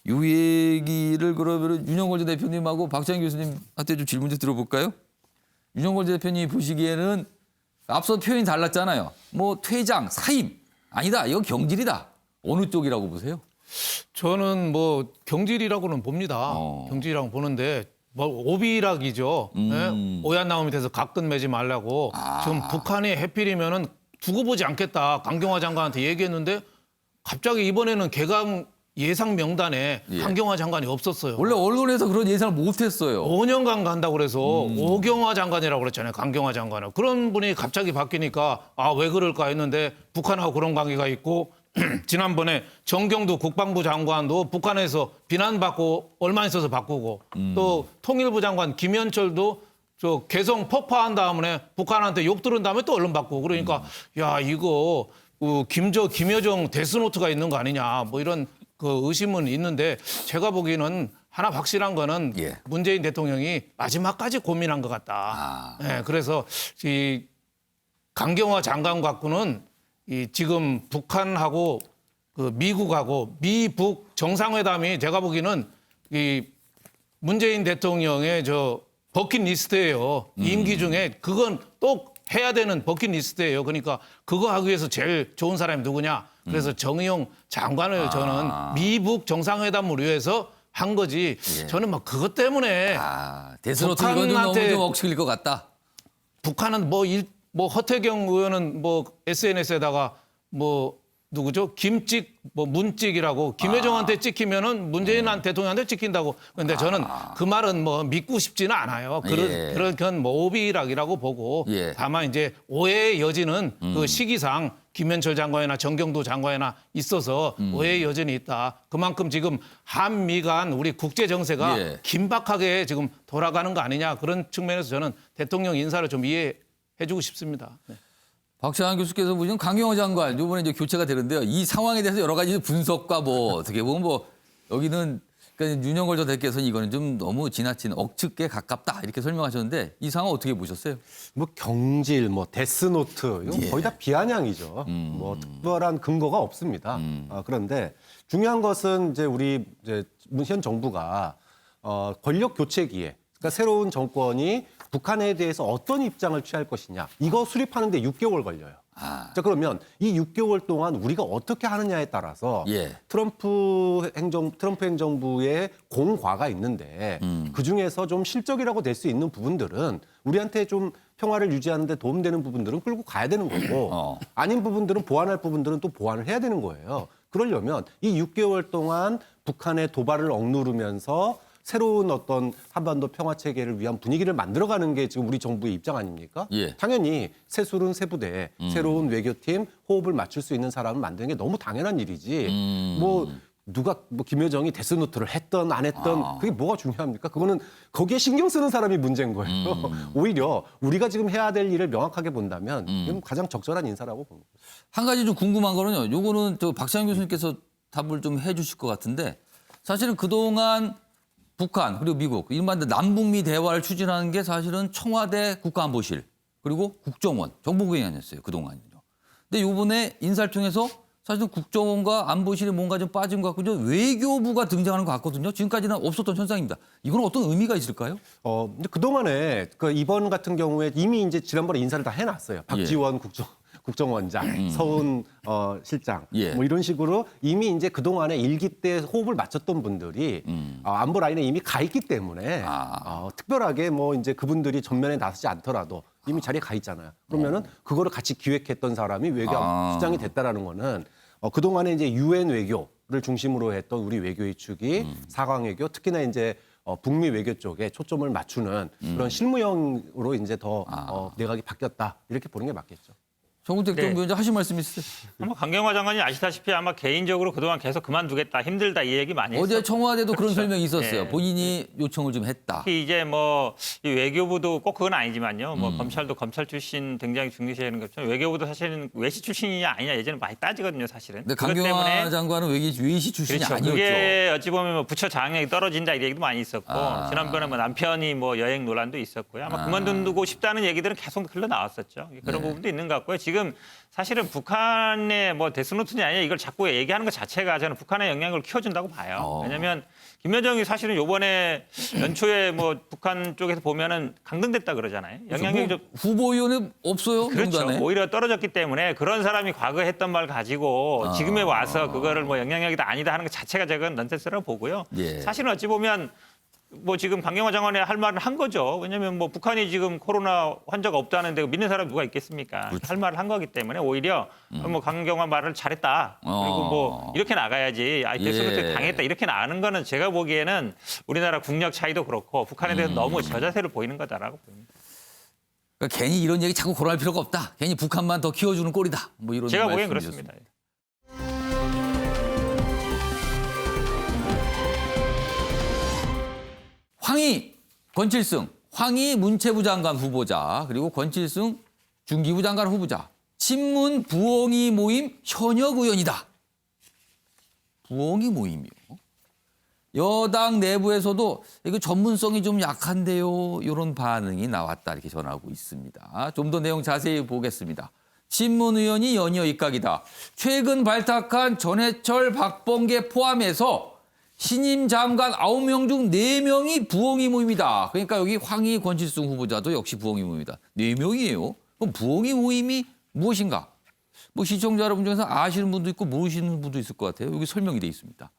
이 얘기를 그러면 윤영걸 전 대표님하고 박찬희 교수님한테 좀 질문 좀 들어볼까요? 윤영걸 대표님 보시기에는 앞서 표현이 달랐잖아요. 뭐 퇴장, 사임. 아니다. 이건 경질이다. 어느 쪽이라고 보세요? 저는 뭐 경질이라고는 봅니다. 경질이라고 보는데 뭐 오비락이죠. 예? 오얏 나옴이 돼서 각근 매지 말라고. 지금 북한이 해필이면은 두고 보지 않겠다. 강경화 장관한테 얘기했는데 갑자기 이번에는 개강 예상 명단에 예. 강경화 장관이 없었어요. 원래 언론에서 그런 예상을 못했어요. 5년간 간다고 그래서 오경화 장관이라고 그랬잖아요. 강경화 장관은. 그런 분이 갑자기 바뀌니까 아, 왜 그럴까 했는데 북한하고 그런 관계가 있고 지난번에 정경두 국방부 장관도 북한에서 비난받고 얼마 있어서 바꾸고 또 통일부 장관 김현철도 저 개성 폭파한 다음에 북한한테 욕 들은 다음에 또 언론 바꾸고 그러니까 야 이거 김여정 데스노트가 있는 거 아니냐 뭐 이런 그 의심은 있는데 제가 보기에는 하나 확실한 거는 예. 문재인 대통령이 마지막까지 고민한 것 같다. 예, 그래서 이 강경화 장관 갖고는 이 지금 북한하고 그 미국하고 미북 정상회담이 제가 보기에는 이 문재인 대통령의 저 버킷리스트예요. 임기 중에 그건 또 해야 되는 버킷리스트예요. 그러니까 그거 하기 위해서 제일 좋은 사람이 누구냐? 그래서 정의용 장관을 저는 미북 정상회담을 위해서 한 거지. 예. 저는 막 그것 때문에 데스노트 이건 너무 좀 억측일 것 같다. 북한은 뭐 허태경 의원은 뭐 SNS에다가 뭐 누구죠? 김찍 뭐 문찍이라고 김여정한테 찍히면은 문재인 대통령한테 찍힌다고. 그런데 저는 그 말은 뭐 믿고 싶지는 않아요. 그런 건 뭐 오비락이라고 보고 예. 다만 이제 오해의 여지는 그 시기상 김현철 장관이나 정경도 장관이나 있어서 오해의 여전이 있다. 그만큼 지금 한미 간 우리 국제 정세가 예. 긴박하게 지금 돌아가는 거 아니냐 그런 측면에서 저는 대통령 인사를 좀 이해해주고 싶습니다. 네. 박찬환 교수께서 보시는 강경화 장관 이번에 이제 교체가 되는데요. 이 상황에 대해서 여러 가지 분석과 뭐 어떻게 보면 뭐 여기는 그러니까 윤영걸 전 대표께서는 이거는 좀 너무 지나친 억측에 가깝다 이렇게 설명하셨는데 이 상황 어떻게 보셨어요? 뭐 경질, 뭐 데스노트 이건 거의 다 비아냥이죠. 뭐 특별한 근거가 없습니다. 그런데 중요한 것은 이제 우리 이제 현 정부가 권력 교체기에 그러니까 새로운 정권이 북한에 대해서 어떤 입장을 취할 것이냐 이거 수립하는데 6개월 걸려요. 자 그러면 이 6개월 동안 우리가 어떻게 하느냐에 따라서 예. 트럼프 행정부의 공과가 있는데 그 중에서 좀 실적이라고 될 수 있는 부분들은 우리한테 좀 평화를 유지하는 데 도움되는 부분들은 끌고 가야 되는 거고 아닌 부분들은 보완할 부분들은 또 보완을 해야 되는 거예요. 그러려면 이 6개월 동안 북한의 도발을 억누르면서 새로운 어떤 한반도 평화 체계를 위한 분위기를 만들어가는 게 지금 우리 정부의 입장 아닙니까? 예. 당연히 새술은 새부대, 새로운 외교팀, 호흡을 맞출 수 있는 사람을 만드는 게 너무 당연한 일이지. 뭐 누가 뭐 김여정이 데스노트를 했던 안 했던 그게 뭐가 중요합니까? 그거는 거기에 신경 쓰는 사람이 문제인 거예요. 오히려 우리가 지금 해야 될 일을 명확하게 본다면 이건 가장 적절한 인사라고 봅니다. 한 가지 좀 궁금한 거는요. 요거는 저 박찬환 교수님께서 답을 좀 해주실 것 같은데 사실은 그동안 북한 그리고 미국 일반 남북미 대화를 추진하는 게 사실은 청와대 국가안보실 그리고 국정원 정보국이 아니었어요 그동안요. 근데 이번에 인사를 통해서 사실은 국정원과 안보실이 뭔가 좀 빠진 것 같고 외교부가 등장하는 것 같거든요. 지금까지는 없었던 현상입니다. 이건 어떤 의미가 있을까요? 근데 그동안에 그 이번 같은 경우에 이미 이제 지난번에 인사를 다 해놨어요. 박지원 국정원장, 서훈 실장 예. 뭐 이런 식으로 이미 이제 그동안에 일기 때 호흡을 맞췄던 분들이 안보 라인에 이미 가 있기 때문에 특별하게 뭐 이제 그분들이 전면에 나서지 않더라도 이미 자리에 가 있잖아요. 그러면은 그거를 같이 기획했던 사람이 외교부장이 됐다라는 거는 그동안에 이제 유엔 외교를 중심으로 했던 우리 외교의 축이 사강 외교 특히나 이제 북미 외교 쪽에 초점을 맞추는 그런 실무형으로 이제 더 내각이 바뀌었다 이렇게 보는 게 맞겠죠. 정우택 정부위원장 하실 말씀 있으세요? 아마 강경화 장관이 아시다시피 아마 개인적으로 그동안 계속 그만두겠다, 힘들다 이 얘기 많이 했었어요. 어제 청와대도 그런 그렇죠. 설명이 있었어요. 예. 본인이 요청을 좀 했다. 특히 이제 뭐 이 외교부도 꼭 그건 아니지만요. 뭐 검찰도 검찰 출신 굉장히 중요시하는 것처럼 외교부도 사실은 외시 출신이냐 아니냐 예전에 많이 따지거든요, 사실은. 근데 그것 강경화 때문에 장관은 외시 출신이 그렇죠. 아니었죠. 그게 어찌 보면 뭐 부처 장악력이 떨어진다 이 얘기도 많이 있었고 지난번에 뭐 남편이 뭐 여행 논란도 있었고요. 아마 그만두고 싶다는 얘기들은 계속 흘러나왔었죠. 그런 부분도 있는 것 같고요. 지금 사실은 북한의 뭐 데스노트냐 아니냐 이걸 자꾸 얘기하는 것 자체가 저는 북한의 영향력을 키워준다고 봐요. 왜냐하면 김여정이 사실은 요번에 연초에 뭐 북한 쪽에서 보면은 강등됐다 그러잖아요. 영향력이 좀 후보위원회 없어요. 그렇죠. 명단에. 오히려 떨어졌기 때문에 그런 사람이 과거에 했던 말 가지고 지금에 와서 그거를 뭐 영향력이다 아니다 하는 것 자체가 제가 넌센스라고 보고요. 예. 사실은 어찌 보면 뭐 지금 강경화 장관이 할 말은 한 거죠. 왜냐하면 뭐 북한이 지금 코로나 환자가 없다는데 믿는 사람 누가 있겠습니까? 그렇죠. 할 말을 한 거기 때문에 오히려 뭐 강경화 말을 잘했다. 그리고 뭐 이렇게 나가야지. 대수로부터 당했다. 이렇게 나가는 거는 제가 보기에는 우리나라 국력 차이도 그렇고 북한에 대해서 너무 저자세를 보이는 거다라고 봅니다. 그러니까 괜히 이런 얘기 자꾸 거론할 필요가 없다. 괜히 북한만 더 키워주는 꼴이다. 뭐 이런 제가 보기엔 말씀이셨습니다. 그렇습니다. 황희, 권칠승, 황희 문체부 장관 후보자 그리고 권칠승 중기부 장관 후보자 친문 부엉이 모임 현역 의원이다. 부엉이 모임이요. 여당 내부에서도 이거 전문성이 좀 약한데요. 이런 반응이 나왔다 이렇게 전하고 있습니다. 좀 더 내용 자세히 보겠습니다. 친문 의원이 연이어 입각이다. 최근 발탁한 전해철, 박범계 포함해서 신임 장관 9명 중 4명이 부엉이 모임이다. 그러니까 여기 황희, 권칠승 후보자도 역시 부엉이 모임이다. 4명이에요. 그럼 부엉이 모임이 무엇인가? 뭐 시청자 여러분 중에서 아시는 분도 있고 모르시는 분도 있을 것 같아요. 여기 설명이 돼 있습니다.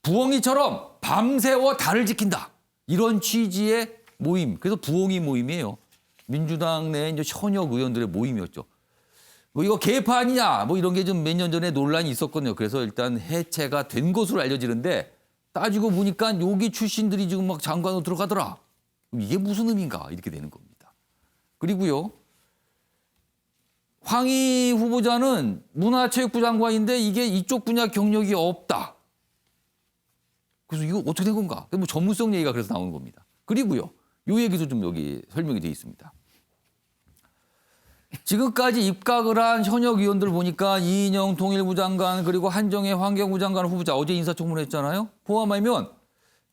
부엉이처럼 밤새워 달을 지킨다. 이런 취지의 모임. 그래서 부엉이 모임이에요. 민주당 내 이제 현역 의원들의 모임이었죠. 뭐 이거 개파냐 뭐 이런 게 좀 몇 년 전에 논란이 있었거든요. 그래서 일단 해체가 된 것으로 알려지는데 따지고 보니까 여기 출신들이 지금 막 장관으로 들어가더라. 그럼 이게 무슨 의미인가 이렇게 되는 겁니다. 그리고요. 황희 후보자는 문화체육부 장관인데 이게 이쪽 분야 경력이 없다. 그래서 이거 어떻게 된 건가? 뭐 전문성 얘기가 그래서 나오는 겁니다. 그리고요. 요 얘기도 좀 여기 설명이 돼 있습니다. 지금까지 입각을 한 현역 의원들 보니까 이인영 통일부 장관 그리고 한정혜 환경부 장관 후보자 어제 인사청문회 했잖아요. 포함하면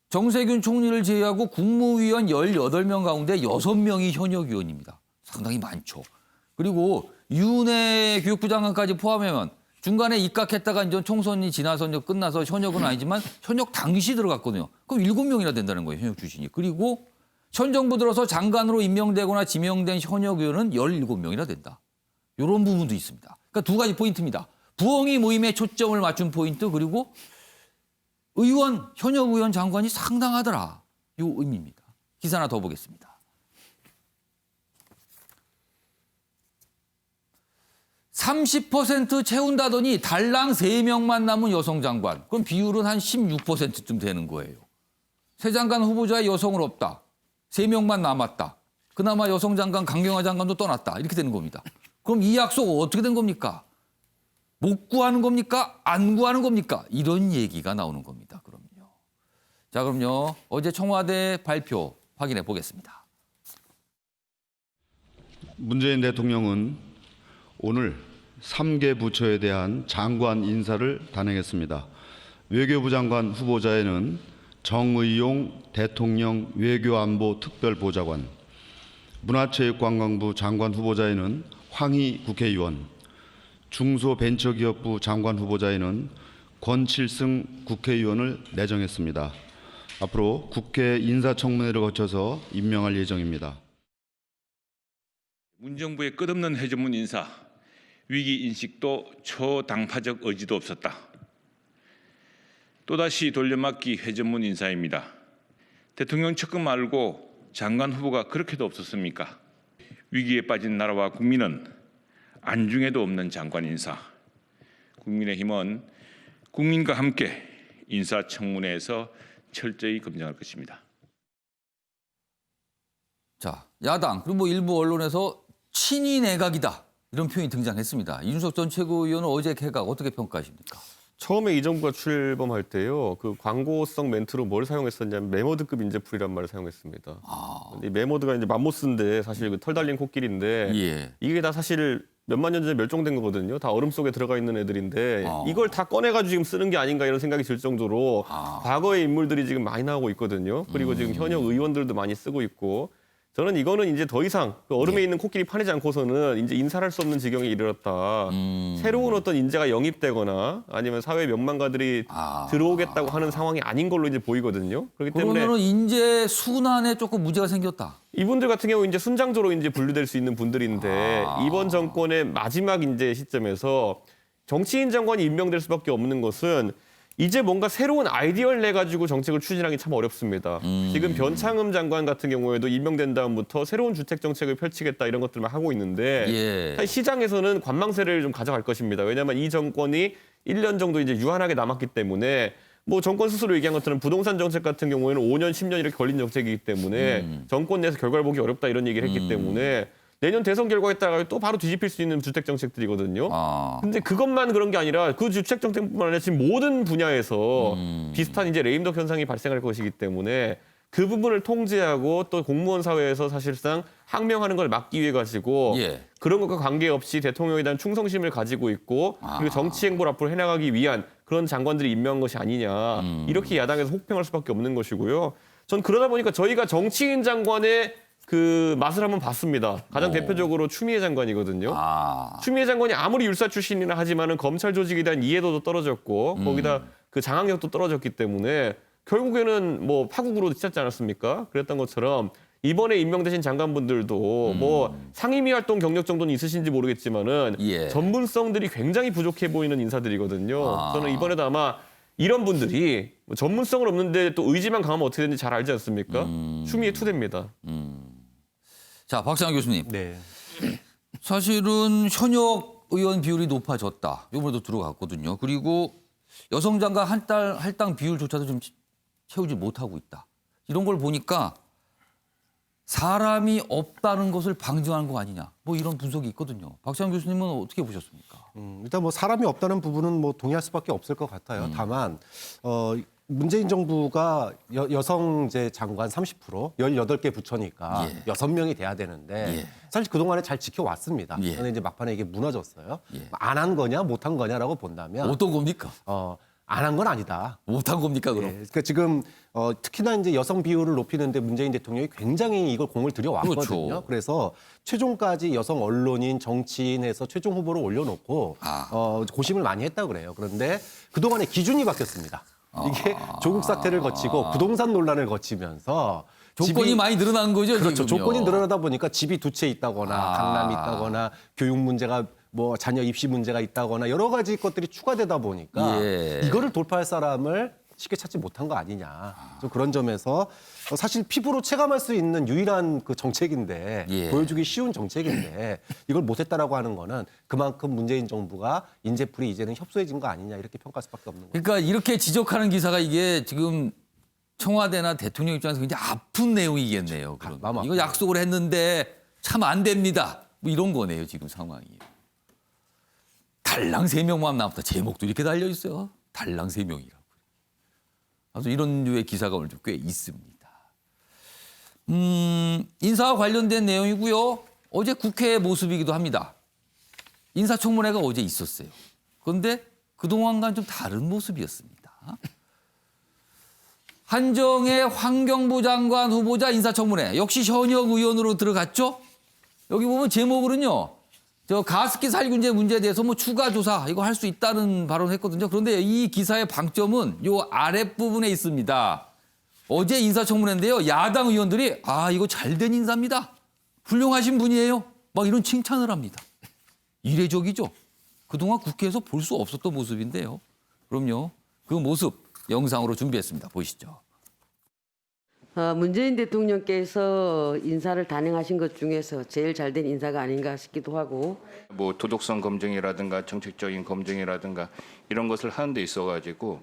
정세균 총리를 제외하고 국무위원 18명 가운데 6명이 현역 의원입니다. 상당히 많죠. 그리고 윤해 교육부 장관까지 포함하면 중간에 입각했다가 이제 총선이 지나서 이제 끝나서 현역은 아니지만 현역 당시 들어갔거든요. 그럼 7명이나 된다는 거예요. 현역 출신이. 그리고 현 정부 들어서 장관으로 임명되거나 지명된 현역 의원은 17명이나 된다. 이런 부분도 있습니다. 그러니까 두 가지 포인트입니다. 부엉이 모임에 초점을 맞춘 포인트 그리고 의원, 현역 의원 장관이 상당하더라. 이 의미입니다. 기사 하나 더 보겠습니다. (30% 채운다더니 달랑 3명만 남은 여성 장관. 그럼 비율은 한 16%쯤 되는 거예요. 새 장관 후보자의 여성은 없다. 3명만 남았다. 그나마 여성 장관 강경화 장관도 떠났다. 이렇게 되는 겁니다. 그럼 이 약속 어떻게 된 겁니까? 못 구하는 겁니까? 안 구하는 겁니까? 이런 얘기가 나오는 겁니다. 그럼요. 자, 그럼요. 어제 청와대 발표 확인해 보겠습니다. 문재인 대통령은 오늘 3개 부처에 대한 장관 인사를 단행했습니다. 외교부 장관 후보자에는 정의용 대통령 외교안보 특별보좌관, 문화체육관광부 장관 후보자에는 황희 국회의원, 중소벤처기업부 장관 후보자에는 권칠승 국회의원을 내정했습니다. 앞으로 국회 인사청문회를 거쳐서 임명할 예정입니다. 문정부의 끝없는 해전문 인사, 위기 인식도 초당파적 의지도 없었다. 또다시 돌려막기 회전문 인사입니다. 대통령 측근 말고 장관 후보가 그렇게도 없었습니까? 위기에 빠진 나라와 국민은 안중에도 없는 장관 인사. 국민의힘은 국민과 함께 인사청문회에서 철저히 검증할 것입니다. 자, 야당 그리고 뭐 일부 언론에서 친이 내각이다. 이런 표현이 등장했습니다. 이준석 전 최고위원은 어제 개각 어떻게 평가하십니까? 처음에 이 정부가 출범할 때요, 그 광고성 멘트로 뭘 사용했었냐면 메모드급 인재풀이란 말을 사용했습니다. 이 메모드가 이제 맘모스인데 사실 그 털 달린 코끼리인데 예. 이게 다 사실 몇만 년 전에 멸종된 거거든요. 다 얼음 속에 들어가 있는 애들인데 이걸 다 꺼내가지고 지금 쓰는 게 아닌가 이런 생각이 들 정도로 과거의 인물들이 지금 많이 나오고 있거든요. 그리고 지금 현역 의원들도 많이 쓰고 있고. 저는 이거는 이제 더 이상 그 얼음에 있는 코끼리 파내지 않고서는 이제 인사할 수 없는 지경에 이르렀다. 새로운 어떤 인재가 영입되거나 아니면 사회 명망가들이 들어오겠다고 하는 상황이 아닌 걸로 이제 보이거든요. 그렇기 때문에 그러면은 인재 순환에 조금 문제가 생겼다. 이분들 같은 경우 이제 순장조로 이제 분류될 수 있는 분들인데 이번 정권의 마지막 이제 시점에서 정치인 장관이 임명될 수밖에 없는 것은 이제 뭔가 새로운 아이디어를 내 가지고 정책을 추진하기 참 어렵습니다. 지금 변창흠 장관 같은 경우에도 임명된 다음부터 새로운 주택 정책을 펼치겠다 이런 것들만 하고 있는데 예. 사실 시장에서는 관망세를 좀 가져갈 것입니다. 왜냐하면 이 정권이 1년 정도 이제 유한하게 남았기 때문에 뭐 정권 스스로 얘기한 것처럼 부동산 정책 같은 경우에는 5년, 10년 이렇게 걸린 정책이기 때문에 정권 내에서 결과를 보기 어렵다 이런 얘기를 했기 때문에 내년 대선 결과에 따라 또 바로 뒤집힐 수 있는 주택 정책들이거든요. 근데 그것만 그런 게 아니라 그 주택 정책뿐만 아니라 지금 모든 분야에서 비슷한 이제 레임덕 현상이 발생할 것이기 때문에 그 부분을 통제하고 또 공무원 사회에서 사실상 항명하는 걸 막기 위해 가지고 예. 그런 것과 관계없이 대통령에 대한 충성심을 가지고 있고 그리고 정치 행보를 앞으로 해나가기 위한 그런 장관들이 임명한 것이 아니냐. 이렇게 야당에서 혹평할 수밖에 없는 것이고요. 전 그러다 보니까 저희가 정치인 장관의 그 맛을 한번 봤습니다. 가장 대표적으로 추미애 장관이거든요. 추미애 장관이 아무리 율사 출신이나 하지만은 검찰 조직에 대한 이해도도 떨어졌고 거기다 그 장악력도 떨어졌기 때문에 결국에는 뭐 파국으로 치닫지 않았습니까? 그랬던 것처럼 이번에 임명되신 장관분들도 뭐 상임위 활동 경력 정도는 있으신지 모르겠지만은 예. 전문성들이 굉장히 부족해 보이는 인사들이거든요. 저는 이번에도 아마 이런 분들이 뭐 전문성은 없는데 또 의지만 강하면 어떻게 되는지 잘 알지 않습니까? 추미애 투대입니다. 자, 박상현 교수님. 네. 사실은 현역 의원 비율이 높아졌다. 이번에도 들어갔거든요. 그리고 여성 장관 할당 비율조차도 좀 채우지 못하고 있다. 이런 걸 보니까 사람이 없다는 것을 방증하는 거 아니냐. 뭐 이런 분석이 있거든요. 박상현 교수님은 어떻게 보셨습니까? 일단 뭐 사람이 없다는 부분은 뭐 동의할 수밖에 없을 것 같아요. 다만 문재인 정부가 여성 이제 장관 30% 18개 부처니까 예. 6명이 돼야 되는데 예. 사실 그동안에 잘 지켜왔습니다. 예. 그런데 이제 막판에 이게 무너졌어요. 예. 안 한 거냐 못 한 거냐라고 본다면 어떤 겁니까? 안 한 건 아니다. 못한 겁니까, 그럼? 예, 그러니까 지금 특히나 이제 여성 비율을 높이는데 문재인 대통령이 굉장히 이걸 공을 들여왔거든요. 그렇죠. 그래서 최종까지 여성 언론인, 정치인에서 최종 후보를 올려놓고 고심을 많이 했다고 그래요. 그런데 그동안에 기준이 바뀌었습니다. 이게 조국 사태를 거치고 부동산 논란을 거치면서 조건이 많이 늘어난 거죠, 그렇죠. 지금요. 조건이 늘어나다 보니까 집이 두 채 있다거나 강남이 있다거나 교육 문제가 뭐 자녀 입시 문제가 있다거나 여러 가지 것들이 추가되다 보니까 예. 이거를 돌파할 사람을 쉽게 찾지 못한 거 아니냐. 좀 그런 점에서 사실 피부로 체감할 수 있는 유일한 그 정책인데 예. 보여주기 쉬운 정책인데 이걸 못했다라고 하는 거는 그만큼 문재인 정부가 인재풀이 이제는 협소해진 거 아니냐 이렇게 평가할 수밖에 없는 거죠. 그러니까 이렇게 지적하는 기사가 이게 지금 청와대나 대통령 입장에서 굉장히 아픈 내용이겠네요. 그러면. 마음 이거 아프죠. 약속을 했는데 참 안 됩니다. 뭐 이런 거네요, 지금 상황이. 달랑 3명만 남았다. 제목도 이렇게 달려 있어요. 달랑 3명이라고. 아무튼 이런 류의 기사가 오늘 좀 꽤 있습니다. 인사와 관련된 내용이고요. 어제 국회 모습이기도 합니다. 인사청문회가 어제 있었어요. 그런데 그동안과는 좀 다른 모습이었습니다. 한정혜 환경부 장관 후보자 인사청문회. 역시 현역 의원으로 들어갔죠. 여기 보면 제목으로는요. 저 가습기 살균제 문제에 대해서 뭐 추가 조사 이거 할 수 있다는 발언을 했거든요. 그런데 이 기사의 방점은 요 아랫부분에 있습니다. 어제 인사청문회인데요. 야당 의원들이 이거 잘된 인사입니다. 훌륭하신 분이에요. 막 이런 칭찬을 합니다. 이례적이죠. 그동안 국회에서 볼 수 없었던 모습인데요. 그럼요. 그 모습 영상으로 준비했습니다. 보시죠. 문재인 대통령께서 인사를 단행하신 것 중에서 제일 잘된 인사가 아닌가 싶기도 하고 뭐 도덕성 검증이라든가 정책적인 검증이라든가 이런 것을 하는 데 있어가지고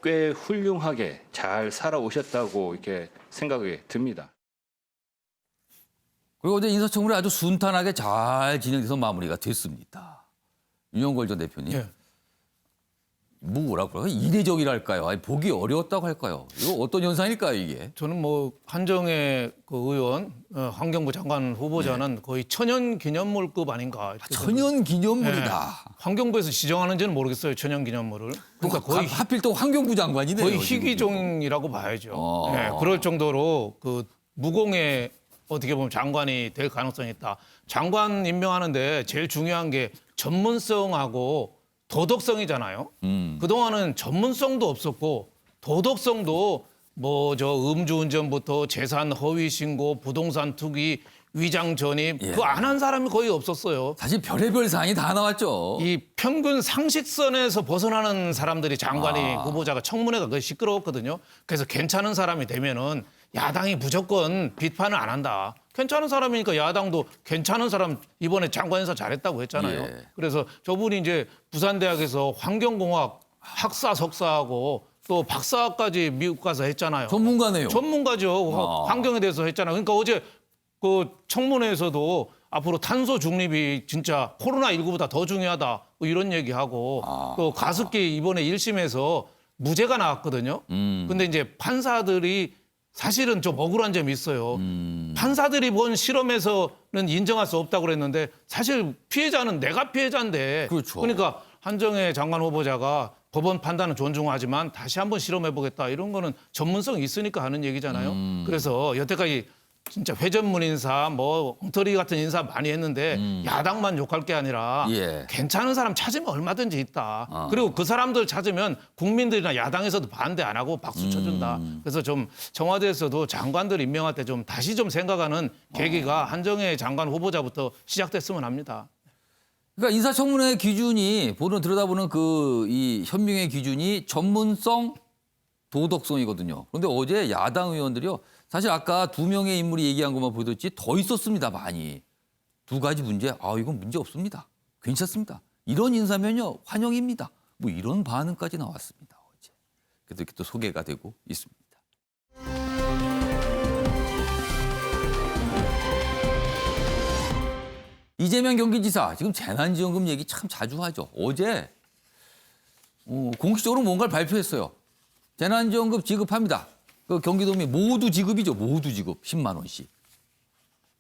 꽤 훌륭하게 잘 살아오셨다고 이렇게 생각이 듭니다. 그리고 어제 인사청문회 아주 순탄하게 잘 진행돼서 마무리가 됐습니다. 윤영걸 전 대표님. 예. 뭐라고 할까요? 이례적이랄까요? 아니, 보기 어려웠다고 할까요? 이거 어떤 현상일까요, 이게? 저는 뭐 한정혜 그 의원, 환경부 장관 후보자는 거의 천연기념물급 아닌가. 이렇게 천연기념물이다. 환경부에서 지정하는지는 모르겠어요, 천연기념물을. 그러니까 거의 하필 또 환경부 장관이네요. 거의 지금. 희귀종이라고 봐야죠. 네, 그럴 정도로 그 무공의 어떻게 보면 장관이 될 가능성이 있다. 장관 임명하는데 제일 중요한 게 전문성하고 도덕성이잖아요. 그동안은 전문성도 없었고 도덕성도 뭐 저 음주운전부터 재산 허위 신고, 부동산 투기 위장 전입 예. 그거 안 한 사람이 거의 없었어요. 사실 별의별 사항이 다 나왔죠. 이 평균 상식선에서 벗어나는 사람들이 장관이 후보자가 청문회가 거의 시끄러웠거든요. 그래서 괜찮은 사람이 되면은 야당이 무조건 비판을 안 한다. 괜찮은 사람이니까 야당도 괜찮은 사람 이번에 장관 인사 잘했다고 했잖아요. 예. 그래서 저분이 이제 부산대학에서 환경공학 학사 석사하고 또 박사까지 미국 가서 했잖아요. 전문가네요. 전문가죠. 환경에 대해서 했잖아요. 그러니까 어제 그 청문회에서도 앞으로 탄소 중립이 진짜 코로나19보다 더 중요하다 뭐 이런 얘기하고 또 가습기 이번에 1심에서 무죄가 나왔거든요. 근데 이제 판사들이 사실은 좀 억울한 점이 있어요. 판사들이 본 실험에서는 인정할 수 없다고 그랬는데 사실 피해자는 내가 피해자인데 그렇죠. 그러니까 한정혜 장관 후보자가 법원 판단은 존중하지만 다시 한번 실험해보겠다 이런 거는 전문성이 있으니까 하는 얘기잖아요. 그래서 여태까지 진짜 회전문 인사, 뭐 엉터리 같은 인사 많이 했는데 야당만 욕할 게 아니라 예. 괜찮은 사람 찾으면 얼마든지 있다. 그리고 그 사람들 찾으면 국민들이나 야당에서도 반대 안 하고 박수 쳐준다. 그래서 좀 청와대에서도 장관들 임명할 때 좀 다시 좀 생각하는 계기가 한정혜 장관 후보자부터 시작됐으면 합니다. 그러니까 인사청문회 기준이 들여다보는 그 이 현명의 기준이 전문성, 도덕성이거든요. 그런데 어제 야당 의원들이요. 사실 아까 2명의 인물이 얘기한 것만 보였지 더 있었습니다. 많이. 2가지 문제. 이건 문제 없습니다. 괜찮습니다. 이런 인사면요. 환영입니다. 뭐 이런 반응까지 나왔습니다. 어제. 그래도 이렇게 또 소개가 되고 있습니다. 이재명 경기지사 지금 재난지원금 얘기 참 자주 하죠. 어제 공식적으로 뭔가를 발표했어요. 재난지원금 지급합니다. 그 경기도민 모두 지급이죠. 모두 지급 10만 원씩.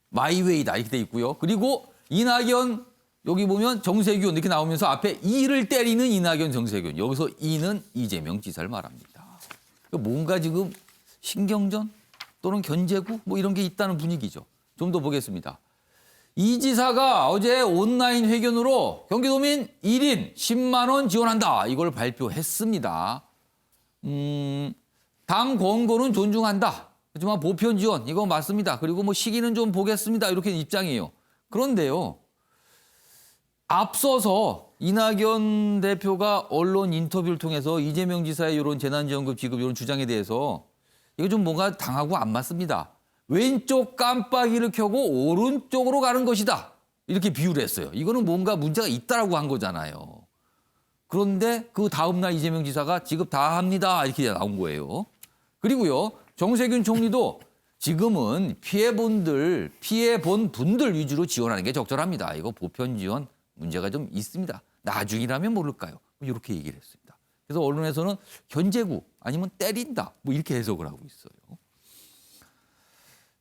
마이웨이다 이렇게 돼 있고요. 그리고 이낙연 여기 보면 정세균 이렇게 나오면서 앞에 이를 때리는 이낙연 정세균. 여기서 이는 이재명 지사를 말합니다. 뭔가 지금 신경전 또는 견제구 뭐 이런 게 있다는 분위기죠. 좀 더 보겠습니다. 이 지사가 어제 온라인 회견으로 경기도민 1인 10만 원 지원한다. 이걸 발표했습니다. 당 권고는 존중한다. 하지만 보편 지원 이거 맞습니다. 그리고 뭐 시기는 좀 보겠습니다. 이렇게 입장이에요. 그런데요. 앞서서 이낙연 대표가 언론 인터뷰를 통해서 이재명 지사의 이런 재난지원금 지급 이런 주장에 대해서 이거 좀 뭔가 당하고 안 맞습니다. 왼쪽 깜빡이를 켜고 오른쪽으로 가는 것이다. 이렇게 비유를 했어요. 이거는 뭔가 문제가 있다라고 한 거잖아요. 그런데 그 다음 날 이재명 지사가 지급 다 합니다. 이렇게 나온 거예요. 그리고요. 정세균 총리도 지금은 피해본 분들 위주로 지원하는 게 적절합니다. 이거 보편 지원 문제가 좀 있습니다. 나중이라면 모를까요? 이렇게 얘기를 했습니다. 그래서 언론에서는 견제구 아니면 때린다. 뭐 이렇게 해석을 하고 있어요.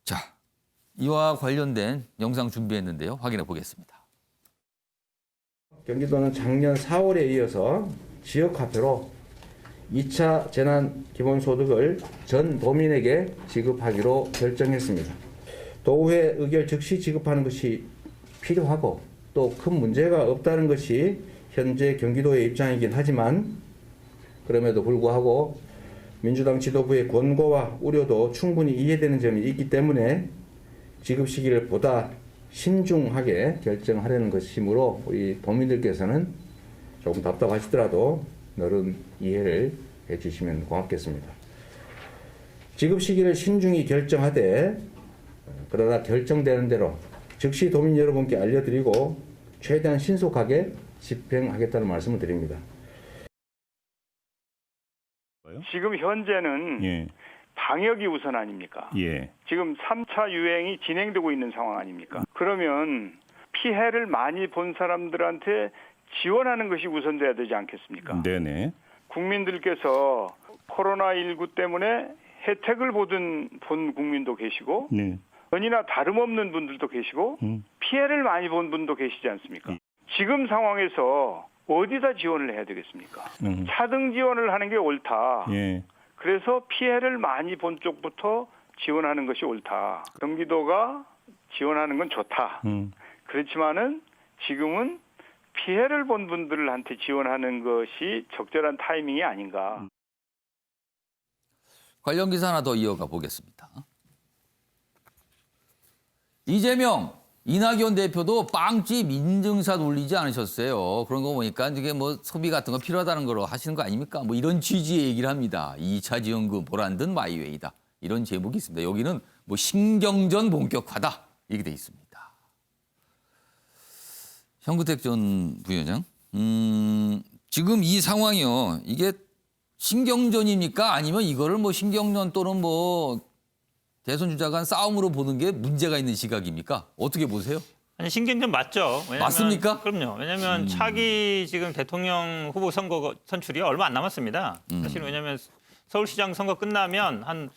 자, 이와 관련된 영상 준비했는데요. 확인해 보겠습니다. 경기도는 작년 4월에 이어서 지역화폐로 2차 재난기본소득을 전 도민에게 지급하기로 결정했습니다. 도의회 의결 즉시 지급하는 것이 필요하고 또 큰 문제가 없다는 것이 현재 경기도의 입장이긴 하지만 그럼에도 불구하고 민주당 지도부의 권고와 우려도 충분히 이해되는 점이 있기 때문에 지급 시기를 보다 신중하게 결정하려는 것이므로 우리 도민들께서는 조금 답답하시더라도 너른 이해를 해주시면 고맙겠습니다. 지급 시기를 신중히 결정하되 그러나 결정되는 대로 즉시 도민 여러분께 알려드리고 최대한 신속하게 집행하겠다는 말씀을 드립니다. 지금 현재는 방역이 우선 아닙니까? 지금 3차 유행이 진행되고 있는 상황 아닙니까? 그러면 피해를 많이 본 사람들한테 지원하는 것이 우선돼야 되지 않겠습니까? 네네. 국민들께서 코로나19 때문에 혜택을 본 국민도 계시고 전이나 다름없는 분들도 계시고 피해를 많이 본 분도 계시지 않습니까? 지금 상황에서 어디다 지원을 해야 되겠습니까? 차등 지원을 하는 게 옳다. 그래서 피해를 많이 본 쪽부터 지원하는 것이 옳다. 경기도가 지원하는 건 좋다. 그렇지만은 지금은 피해를 본 분들한테 지원하는 것이 적절한 타이밍이 아닌가. 관련 기사 하나 더 이어가 보겠습니다. 이재명, 이낙연 대표도 빵집 인증샷 올리지 않으셨어요. 그런 거 보니까 이게 뭐 소비 같은 거 필요하다는 걸 하시는 거 아닙니까? 뭐 이런 취지의 얘기를 합니다. 2차 지원금 보란 듯 마이웨이다. 이런 제목이 있습니다. 여기는 뭐 신경전 본격화다. 이렇게 돼 있습니다. 현구택 전 부위원장, 지금 이 상황이요. 이게 신경전입니까? 아니면 이거를 뭐 신경전 또는 뭐 대선 주자 간 싸움으로 보는 게 문제가 있는 시각입니까? 어떻게 보세요? 아니 신경전 맞죠. 왜냐면, 맞습니까? 그럼요. 왜냐하면 차기 지금 대통령 후보 선거 선출이 얼마 안 남았습니다. 사실 왜냐하면 서울시장 선거 끝나면 한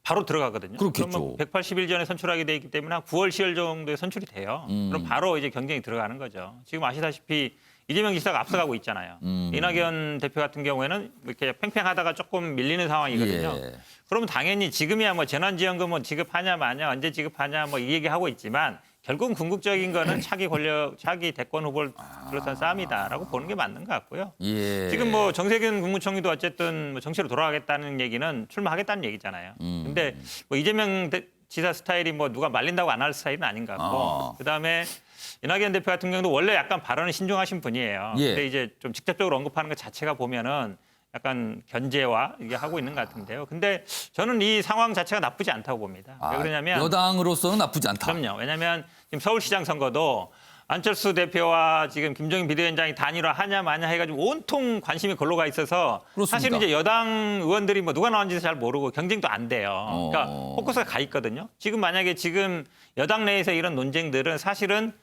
바로 들어가거든요. 그렇겠죠. 그러면 180일 전에 선출하게 돼 있기 때문에 한 9월, 10월 정도에 선출이 돼요. 그럼 바로 이제 경쟁이 들어가는 거죠. 지금 아시다시피 이재명 지사가 앞서가고 있잖아요. 이낙연 대표 같은 경우에는 이렇게 팽팽하다가 조금 밀리는 상황이거든요. 예. 그러면 당연히 지금이야 뭐 재난지원금은 지급하냐 마냐 언제 지급하냐 뭐 이 얘기하고 있지만 결국은 궁극적인 거는 차기 대권 후보를 둘러싼 싸움이다라고 보는 게 맞는 것 같고요. 예. 지금 뭐 정세균 국무총리도 어쨌든 뭐 정치로 돌아가겠다는 얘기는 출마하겠다는 얘기잖아요. 근데 뭐 이재명 지사 스타일이 뭐 누가 말린다고 안 할 스타일은 아닌 것 같고 그다음에 이낙연 대표 같은 경우도 원래 약간 발언이 신중하신 분이에요. 예. 근데 이제 좀 직접적으로 언급하는 것 자체가 보면은 약간 견제와 이게 하고 있는 것 같은데요. 근데 저는 이 상황 자체가 나쁘지 않다고 봅니다. 왜 그러냐면 여당으로서는 나쁘지 않다. 그럼요. 왜냐하면 지금 서울시장 선거도 안철수 대표와 지금 김종인 비대위원장이 단일화하냐 마냐 해가지고 온통 관심이 걸로 가 있어서 그렇습니다. 사실은 이제 여당 의원들이 뭐 누가 나온지 잘 모르고 경쟁도 안 돼요. 그러니까 포커스가 가 있거든요. 지금 만약에 지금 여당 내에서 이런 논쟁들은 사실은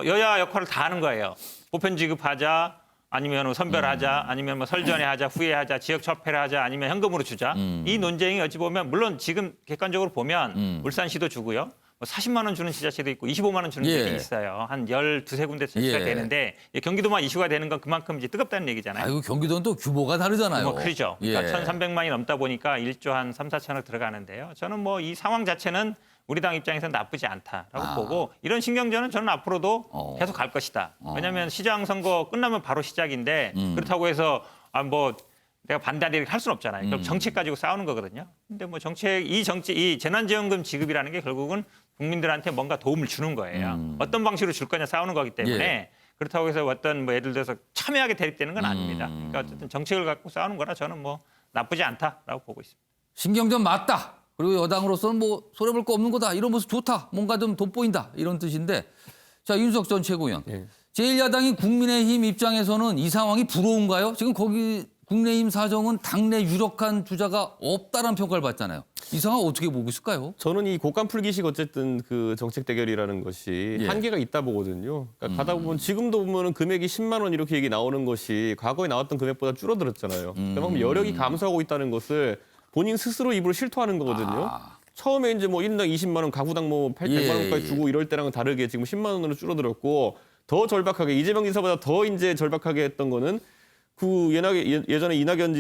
여야 역할을 다 하는 거예요. 보편 지급하자. 아니면 선별하자, 아니면 뭐 설전에 하자, 후에 하자, 지역 철폐를 하자, 아니면 현금으로 주자. 이 논쟁이 어찌 보면 물론 지금 객관적으로 보면 울산시도 주고요. 뭐 40만 원 주는 지자체도 있고 25만 원 주는 지자체도 있어요. 한 12, 군데 설치가 되는데 경기도만 이슈가 되는 건 그만큼 이제 뜨겁다는 얘기잖아요. 아이고 경기도는 또 규모가 다르잖아요. 뭐 크죠. 그러니까 1,300만이 넘다 보니까 1조 한 3, 4천억 들어가는데요. 저는 뭐 이 상황 자체는 우리 당 입장에서는 나쁘지 않다라고 보고 이런 신경전은 저는 앞으로도 계속 갈 것이다. 왜냐하면 시장 선거 끝나면 바로 시작인데 그렇다고 해서 뭐 내가 반대하는 할 수는 없잖아요. 그럼 정책 가지고 싸우는 거거든요. 근데 뭐 이 재난지원금 지급이라는 게 결국은 국민들한테 뭔가 도움을 주는 거예요. 어떤 방식으로 줄 거냐 싸우는 거기 때문에 그렇다고 해서 어떤 뭐 예를 들어서 참여하게 대립되는 건 아닙니다. 그러니까 어쨌든 정책을 갖고 싸우는 거라 저는 뭐 나쁘지 않다라고 보고 있습니다. 신경전 맞다. 그리고 여당으로서는 뭐 손해볼 거 없는 거다. 이런 모습 좋다. 뭔가 좀 돋보인다. 이런 뜻인데. 자, 윤석 전 최고위원. 제1야당인 국민의힘 입장에서는 이 상황이 부러운가요? 지금 거기 국민의힘 사정은 당내 유력한 주자가 없다는 평가를 받잖아요. 이 상황 어떻게 보고 있을까요? 저는 이 곡간 풀기식 어쨌든 그 정책 대결이라는 것이 한계가 있다 보거든요. 그러니까 가다 보면 지금도 보면은 금액이 10만 원 이렇게 얘기 나오는 것이 과거에 나왔던 금액보다 줄어들었잖아요. 그러면 여력이 감소하고 있다는 것을 본인 스스로 입으로 실토하는 거거든요. 처음에 이제 뭐 1인당 20만 원, 가구당 뭐 100만 원까지 주고 이럴 때랑은 다르게 지금 10만 원으로 줄어들었고 더 절박하게 이재명 지사보다 더 이제 절박하게 했던 거는 그 예전에 이낙연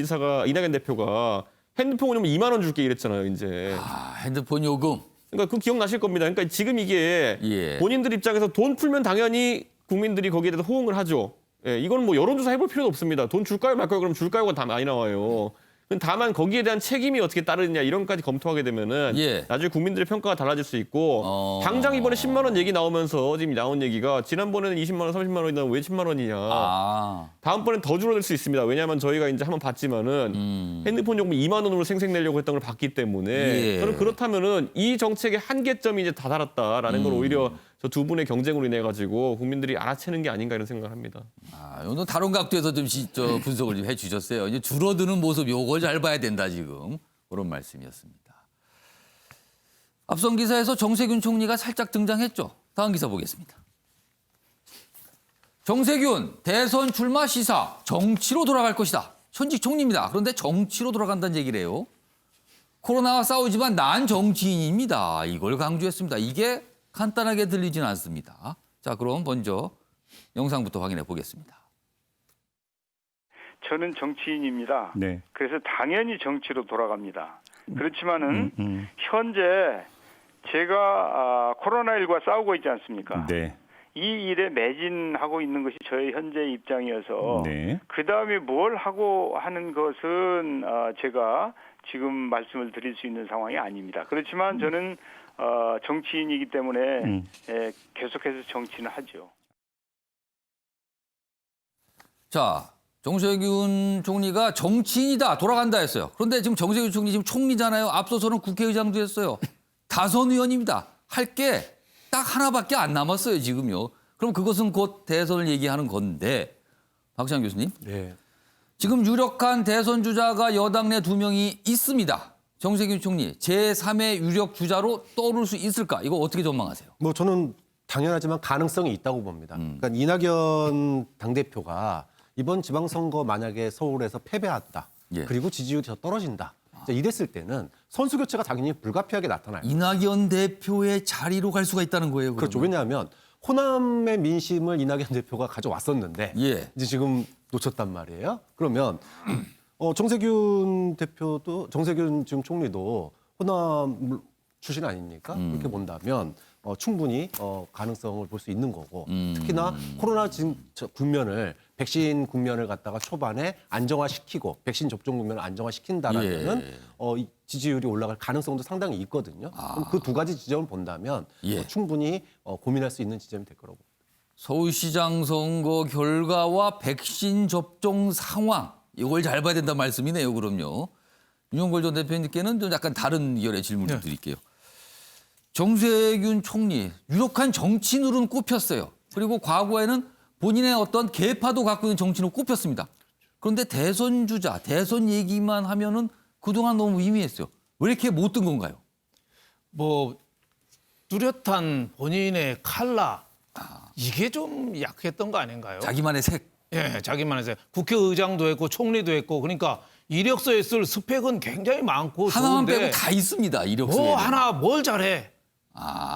대표가 핸드폰 요금 2만 원 줄게 이랬잖아요, 이제. 핸드폰 요금. 그러니까 그 기억나실 겁니다. 그러니까 지금 이게 본인들 입장에서 돈 풀면 당연히 국민들이 거기에 대해서 호응을 하죠. 이건 뭐 여론조사 해볼 필요도 없습니다. 돈 줄까요 말까요? 그럼 줄까요가 다 많이 나와요. 다만 거기에 대한 책임이 어떻게 따르느냐 이런 것까지 검토하게 되면은 나중에 국민들의 평가가 달라질 수 있고 당장 이번에 10만 원 얘기 나오면서 지금 나온 얘기가 지난번에는 20만 원, 30만 원이다 왜 10만 원이냐. 다음번엔 더 줄어들 수 있습니다. 왜냐하면 저희가 이제 한번 봤지만은 핸드폰 요금 2만 원으로 생색내려고 했던 걸 봤기 때문에 저는 그렇다면은 이 정책의 한계점이 이제 다다랐다라는 걸 오히려 저 두 분의 경쟁으로 인해 가지고 국민들이 알아채는 게 아닌가 이런 생각을 합니다. 오늘 다른 각도에서 좀 분석을 좀 해주셨어요. 이제 줄어드는 모습 요걸 잘 봐야 된다 지금 그런 말씀이었습니다. 앞선 기사에서 정세균 총리가 살짝 등장했죠. 다음 기사 보겠습니다. 정세균 대선 출마 시사 정치로 돌아갈 것이다. 현직 총리입니다. 그런데 정치로 돌아간다는 얘기를 해요. 코로나와 싸우지만 난 정치인입니다. 이걸 강조했습니다. 이게 간단하게 들리지는 않습니다. 자, 그럼 먼저 영상부터 확인해 보겠습니다. 저는 정치인입니다. 그래서 당연히 정치로 돌아갑니다. 그렇지만은 현재 제가 코로나19와 싸우고 있지 않습니까? 이 일에 매진하고 있는 것이 저의 현재 입장이어서 그다음에 뭘 하고 하는 것은 제가 지금 말씀을 드릴 수 있는 상황이 아닙니다. 그렇지만 저는 정치인이기 때문에 계속해서 정치는 하죠. 자, 정세균 총리가 정치인이다, 돌아간다 했어요. 그런데 지금 정세균 총리 지금 총리잖아요. 앞서서는 국회의장도 했어요. 다선 의원입니다. 할 게 딱 하나밖에 안 남았어요, 지금요. 그럼 그것은 곧 대선을 얘기하는 건데, 박시영 교수님. 네. 지금 유력한 대선 주자가 여당 내 2명이 있습니다. 정세균 총리 제3의 유력 주자로 떠오를 수 있을까? 이거 어떻게 전망하세요? 뭐 저는 당연하지만 가능성이 있다고 봅니다. 그러니까 이낙연 당대표가 이번 지방선거 만약에 서울에서 패배한다. 예. 그리고 지지율이 더 떨어진다. 자, 이랬을 때는 선수 교체가 당연히 불가피하게 나타나요. 이낙연 대표의 자리로 갈 수가 있다는 거예요. 그러면. 그렇죠. 왜냐하면 호남의 민심을 이낙연 대표가 가져왔었는데 예. 이제 지금 놓쳤단 말이에요. 그러면 정세균 대표도 정세균 지금 총리도 호남 출신 아닙니까? 그렇게 본다면 충분히 가능성을 볼 수 있는 거고 특히나 코로나 국면을 백신 국면을 갖다가 초반에 안정화시키고 백신 접종 국면을 안정화시킨다라면은 이 지지율이 올라갈 가능성도 상당히 있거든요. 그럼 그 두 가지 지점을 본다면 충분히 고민할 수 있는 지점이 될 거라고. 서울시장 선거 결과와 백신 접종 상황 이걸 잘 봐야 된다는 말씀이네요. 그럼요. 윤용걸 전 대표님께는 좀 약간 다른 의견의 질문을 드릴게요. 정세균 총리 유력한 정치인으로는 꼽혔어요. 그리고 과거에는 본인의 어떤 계파도 갖고 있는 정치인으로 꼽혔습니다. 그런데 대선 주자, 대선 얘기만 하면은 그동안 너무 의미했어요. 왜 이렇게 못 든 건가요? 뭐 뚜렷한 본인의 칼라 이게 좀 약했던 거 아닌가요? 자기만의 색. 예, 자기만의 색. 국회의장도 했고 총리도 했고 그러니까 이력서에 쓸 스펙은 굉장히 많고 하나만 좋은데 빼고 다 있습니다. 이력서에. 뭐 하나 뭘 잘해.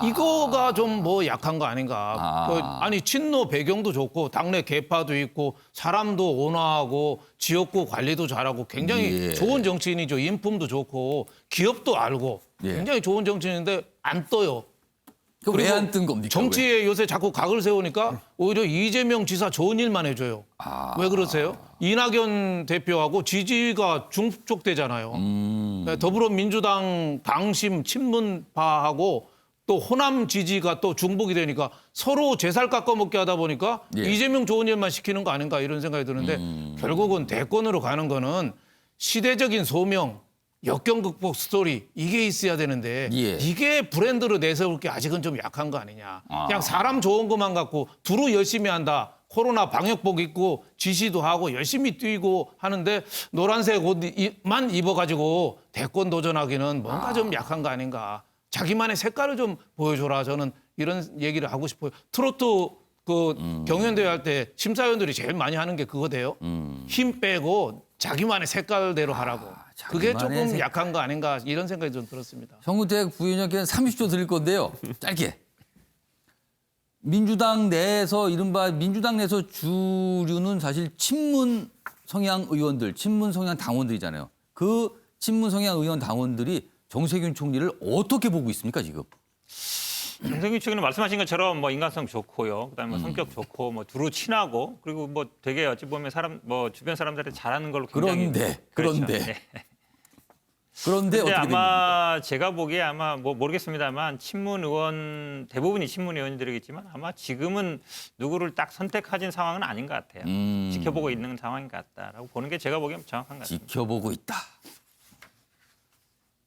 이거가 좀 뭐 약한 거 아닌가. 아니 친노 배경도 좋고 당내 계파도 있고 사람도 온화하고 지역구 관리도 잘하고 굉장히 좋은 정치인이죠. 인품도 좋고 기업도 알고 굉장히 좋은 정치인인데 안 떠요. 왜 안 뜬 겁니까? 정치에 요새 자꾸 각을 세우니까 오히려 이재명 지사 좋은 일만 해줘요. 왜 그러세요? 이낙연 대표하고 지지가 중촉되잖아요. 더불어민주당 당심 친문파하고 또 호남 지지가 또 중복이 되니까 서로 제살 깎아먹게 하다 보니까 이재명 좋은 일만 시키는 거 아닌가 이런 생각이 드는데 결국은 대권으로 가는 거는 시대적인 소명, 역경 극복 스토리 이게 있어야 되는데 이게 브랜드로 내세울 게 아직은 좀 약한 거 아니냐. 그냥 사람 좋은 것만 갖고 두루 열심히 한다. 코로나 방역복 입고 지시도 하고 열심히 뛰고 하는데 노란색 옷만 입어가지고 대권 도전하기는 뭔가 좀 약한 거 아닌가. 자기만의 색깔을 좀 보여줘라. 저는 이런 얘기를 하고 싶어요. 트로트 경연대회 할 때 심사위원들이 제일 많이 하는 게 그거대요. 힘 빼고 자기만의 색깔대로 하라고. 그게 조금 약한 거 아닌가 이런 생각이 좀 들었습니다. 정우택 부위원장께는 30초 드릴 건데요. 짧게. 민주당 내에서 이른바 민주당 내에서 주류는 사실 친문 성향 의원들, 친문 성향 당원들이잖아요. 그 친문 성향 의원 당원들이 정세균 총리를 어떻게 보고 있습니까, 지금? 정세균 총리는 말씀하신 것처럼 뭐 인간성 좋고요. 그다음에 뭐 성격 좋고 뭐 두루 친하고 그리고 뭐 되게 어찌 보면 주변 사람들한테 잘하는 걸로 굉장히 그런데 근데 어떻게 아마 됩니까? 제가 보기에 아마 뭐 모르겠습니다만 친문 의원 대부분이 친문 의원들이겠지만 아마 지금은 누구를 딱 선택하진 상황은 아닌 것 같아요. 지켜보고 있는 상황인 것 같다라고 보는 게 제가 보기엔 정확한 것 같습니다. 지켜보고 있다.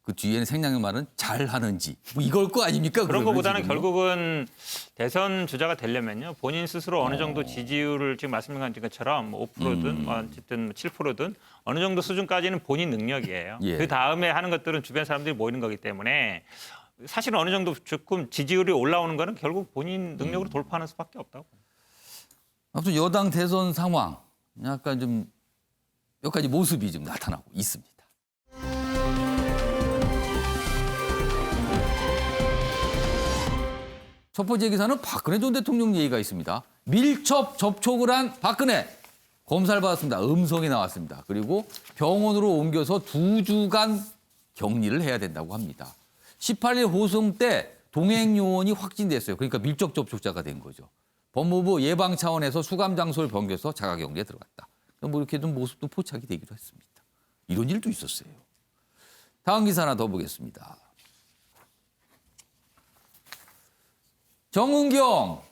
그 뒤에는 생략의 말은 잘하는지 뭐 이걸 거 아닙니까? 그런 것보다는 지금요? 결국은 대선 주자가 되려면요. 본인 스스로 어느 정도 지지율을 지금 말씀하신 것처럼 5%든 뭐 어쨌든 7%든 어느 정도 수준까지는 본인 능력이에요. 그 다음에 하는 것들은 주변 사람들이 모이는 거기 때문에 사실은 어느 정도 조금 지지율이 올라오는 거는 결국 본인 능력으로 돌파하는 수밖에 없다고. 아무튼 여당 대선 상황 약간 좀 몇 가지 모습이 좀 나타나고 있습니다. 첫 번째 기사는 박근혜 전 대통령 얘기가 있습니다. 밀접 접촉을 한 박근혜. 검사를 받았습니다. 음성이 나왔습니다. 그리고 병원으로 옮겨서 2주간 격리를 해야 된다고 합니다. 18일 호송 때 동행 요원이 확진됐어요. 그러니까 밀접 접촉자가 된 거죠. 법무부 예방 차원에서 수감 장소를 변경해서 자가격리에 들어갔다. 뭐 이렇게 좀 모습도 포착이 되기도 했습니다. 이런 일도 있었어요. 다음 기사 하나 더 보겠습니다. 정은경,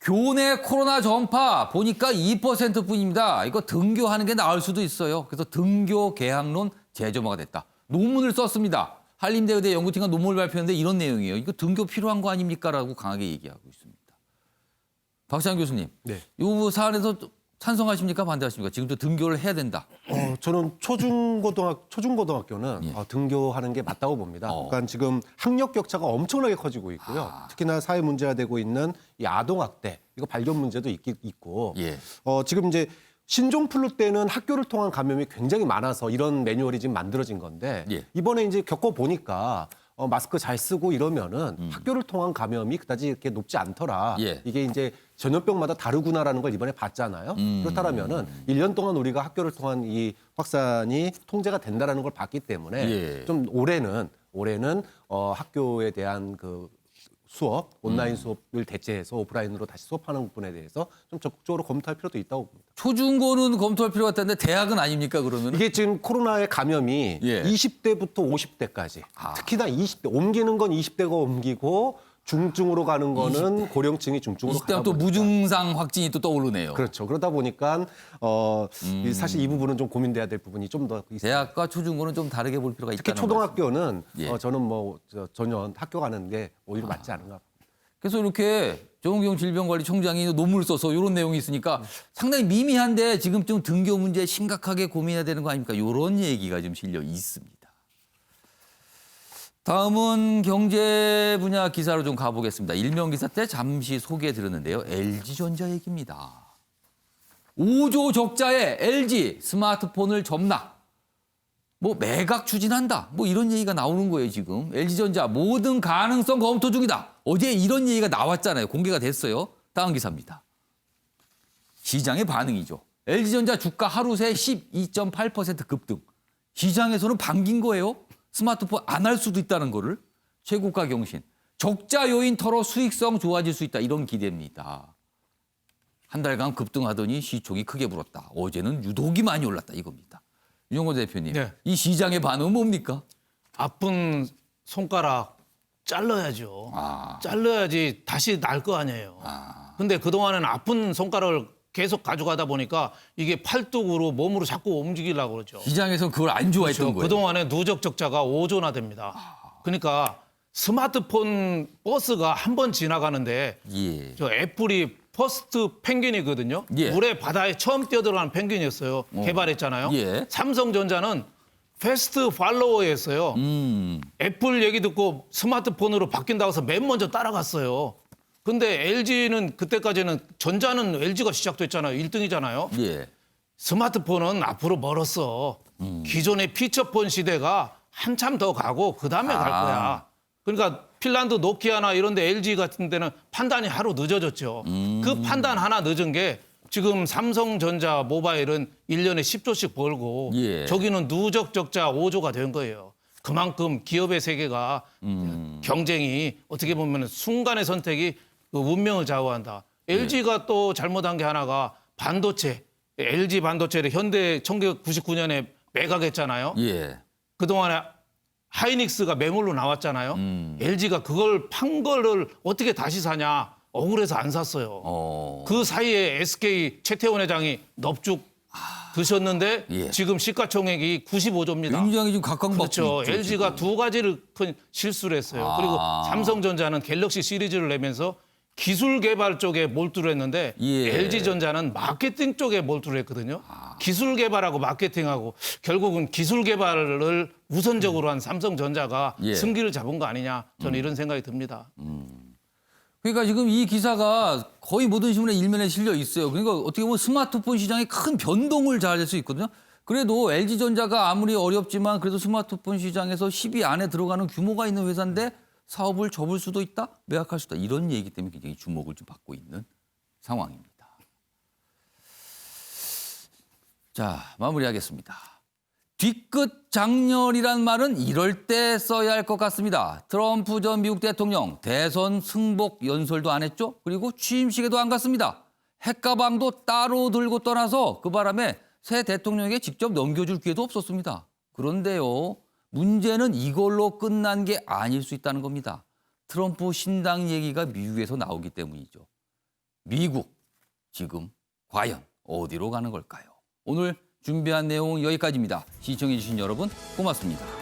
교내 코로나 전파 보니까 2%뿐입니다. 이거 등교하는 게 나을 수도 있어요. 그래서 등교 개학론 재점화가 됐다. 논문을 썼습니다. 한림대의대 연구팀과 논문을 발표했는데 이런 내용이에요. 이거 등교 필요한 거 아닙니까? 라고 강하게 얘기하고 있습니다. 박찬 교수님, 네. 이 사안에서 찬성하십니까? 반대하십니까? 지금도 등교를 해야 된다. 저는 초중고등학교는 등교하는 게 맞다고 봅니다. 그러니까 지금 학력 격차가 엄청나게 커지고 있고요. 특히나 사회 문제가 되고 있는 이 아동학대, 이거 발견 문제도 있고. 지금 이제 신종플루 때는 학교를 통한 감염이 굉장히 많아서 이런 매뉴얼이 지금 만들어진 건데 이번에 이제 겪어보니까 마스크 잘 쓰고 이러면은 학교를 통한 감염이 그다지 이렇게 높지 않더라. 이게 이제 전염병마다 다르구나라는 걸 이번에 봤잖아요. 그렇다면은 1년 동안 우리가 학교를 통한 이 확산이 통제가 된다라는 걸 봤기 때문에 좀 올해는 학교에 대한 그 수업, 온라인 수업을 대체해서 오프라인으로 다시 수업하는 부분에 대해서 좀 적극적으로 검토할 필요도 있다고 봅니다. 초중고는 검토할 필요가 있다는데 대학은 아닙니까, 그러면? 이게 지금 코로나의 감염이 20대부터 50대까지 특히나 20대 옮기는 건 20대가 옮기고 중증으로 가는 거는 20대. 고령층이 중증으로 가다 20대는 또 무증상 확진이 또 떠오르네요. 그렇죠. 그러다 보니까 사실 이 부분은 좀 고민돼야 될 부분이 좀 더 있습니다. 대학과 초중고는 좀 다르게 볼 필요가 있다는 특히 초등학교는 말씀. 저는 전혀 학교 가는 게 오히려 맞지 않은가. 그래서 이렇게 정은경 질병관리청장이 논문을 써서 이런 내용이 있으니까 상당히 미미한데 지금 좀 등교 문제 심각하게 고민해야 되는 거 아닙니까? 이런 얘기가 좀 실려 있습니다. 다음은 경제 분야 기사로 좀 가보겠습니다. 일면 기사 때 잠시 소개해드렸는데요. LG전자 얘기입니다. 5조 적자에 LG 스마트폰을 접나? 매각 추진한다. 이런 얘기가 나오는 거예요, 지금. LG전자 모든 가능성 검토 중이다. 어제 이런 얘기가 나왔잖아요. 공개가 됐어요. 다음 기사입니다. 시장의 반응이죠. LG전자 주가 하루 새 12.8% 급등. 시장에서는 반긴 거예요. 스마트폰 안 할 수도 있다는 거를. 최고가 경신. 적자 요인 털어 수익성 좋아질 수 있다. 이런 기대입니다. 한 달간 급등하더니 시총이 크게 불었다. 어제는 유독이 많이 올랐다. 이겁니다. 유영호 대표님, 이 시장의 반응은 뭡니까? 아픈 손가락 잘라야죠. 잘라야지 다시 날 거 아니에요. 근데 그동안은 아픈 손가락을 계속 가져가다 보니까 이게 팔뚝으로 몸으로 자꾸 움직이려고 그러죠. 시장에서 그걸 안 좋아했던 그렇죠. 거예요. 그동안에 누적 적자가 5조나 됩니다. 그러니까 스마트폰 버스가 한 번 지나가는데 저 애플이 퍼스트 펭귄이거든요. 물에 바다에 처음 뛰어들어가는 펭귄이었어요. 개발했잖아요. 삼성전자는 패스트 팔로워였어요. 애플 얘기 듣고 스마트폰으로 바뀐다고 해서 맨 먼저 따라갔어요. 근데 LG는 그때까지는 전자는 LG가 시작됐잖아요. 1등이잖아요. 스마트폰은 앞으로 멀었어. 기존의 피처폰 시대가 한참 더 가고 그다음에 갈 거야. 그러니까 핀란드 노키아나 이런 데 LG 같은 데는 판단이 하루 늦어졌죠. 그 판단 하나 늦은 게 지금 삼성전자 모바일은 1년에 10조씩 벌고 저기는 누적 적자 5조가 된 거예요. 그만큼 기업의 세계가 경쟁이 어떻게 보면 순간의 선택이 그 운명을 좌우한다. LG가 또 잘못한 게 하나가 반도체. LG 반도체를 현대 1999년에 매각했잖아요. 그동안에 하이닉스가 매물로 나왔잖아요. LG가 그걸 판 거를 어떻게 다시 사냐. 억울해서 안 샀어요. 그 사이에 SK 최태원 회장이 넙죽 드셨는데 지금 시가총액이 95조입니다. 굉장히 좀 각광받고 그렇죠. 있죠, LG가 지금. 두 가지를 큰 실수를 했어요. 그리고 삼성전자는 갤럭시 시리즈를 내면서 기술 개발 쪽에 몰두를 했는데 LG전자는 마케팅 쪽에 몰두를 했거든요. 기술 개발하고 마케팅하고 결국은 기술 개발을 우선적으로 한 삼성전자가 승기를 잡은 거 아니냐. 저는 이런 생각이 듭니다. 그러니까 지금 이 기사가 거의 모든 신문에 일면에 실려 있어요. 그러니까 어떻게 보면 스마트폰 시장에 큰 변동을 자아낼 수 있거든요. 그래도 LG전자가 아무리 어렵지만 그래도 스마트폰 시장에서 10위 안에 들어가는 규모가 있는 회사인데 사업을 접을 수도 있다, 매각할 수도 있다. 이런 얘기 때문에 굉장히 주목을 좀 받고 있는 상황입니다. 자, 마무리하겠습니다. 뒤끝 장렬이란 말은 이럴 때 써야 할 것 같습니다. 트럼프 전 미국 대통령 대선 승복 연설도 안 했죠. 그리고 취임식에도 안 갔습니다. 핵가방도 따로 들고 떠나서 그 바람에 새 대통령에게 직접 넘겨줄 기회도 없었습니다. 그런데요, 문제는 이걸로 끝난 게 아닐 수 있다는 겁니다. 트럼프 신당 얘기가 미국에서 나오기 때문이죠. 미국 지금 과연 어디로 가는 걸까요? 오늘 준비한 내용은 여기까지입니다. 시청해 주신 여러분 고맙습니다.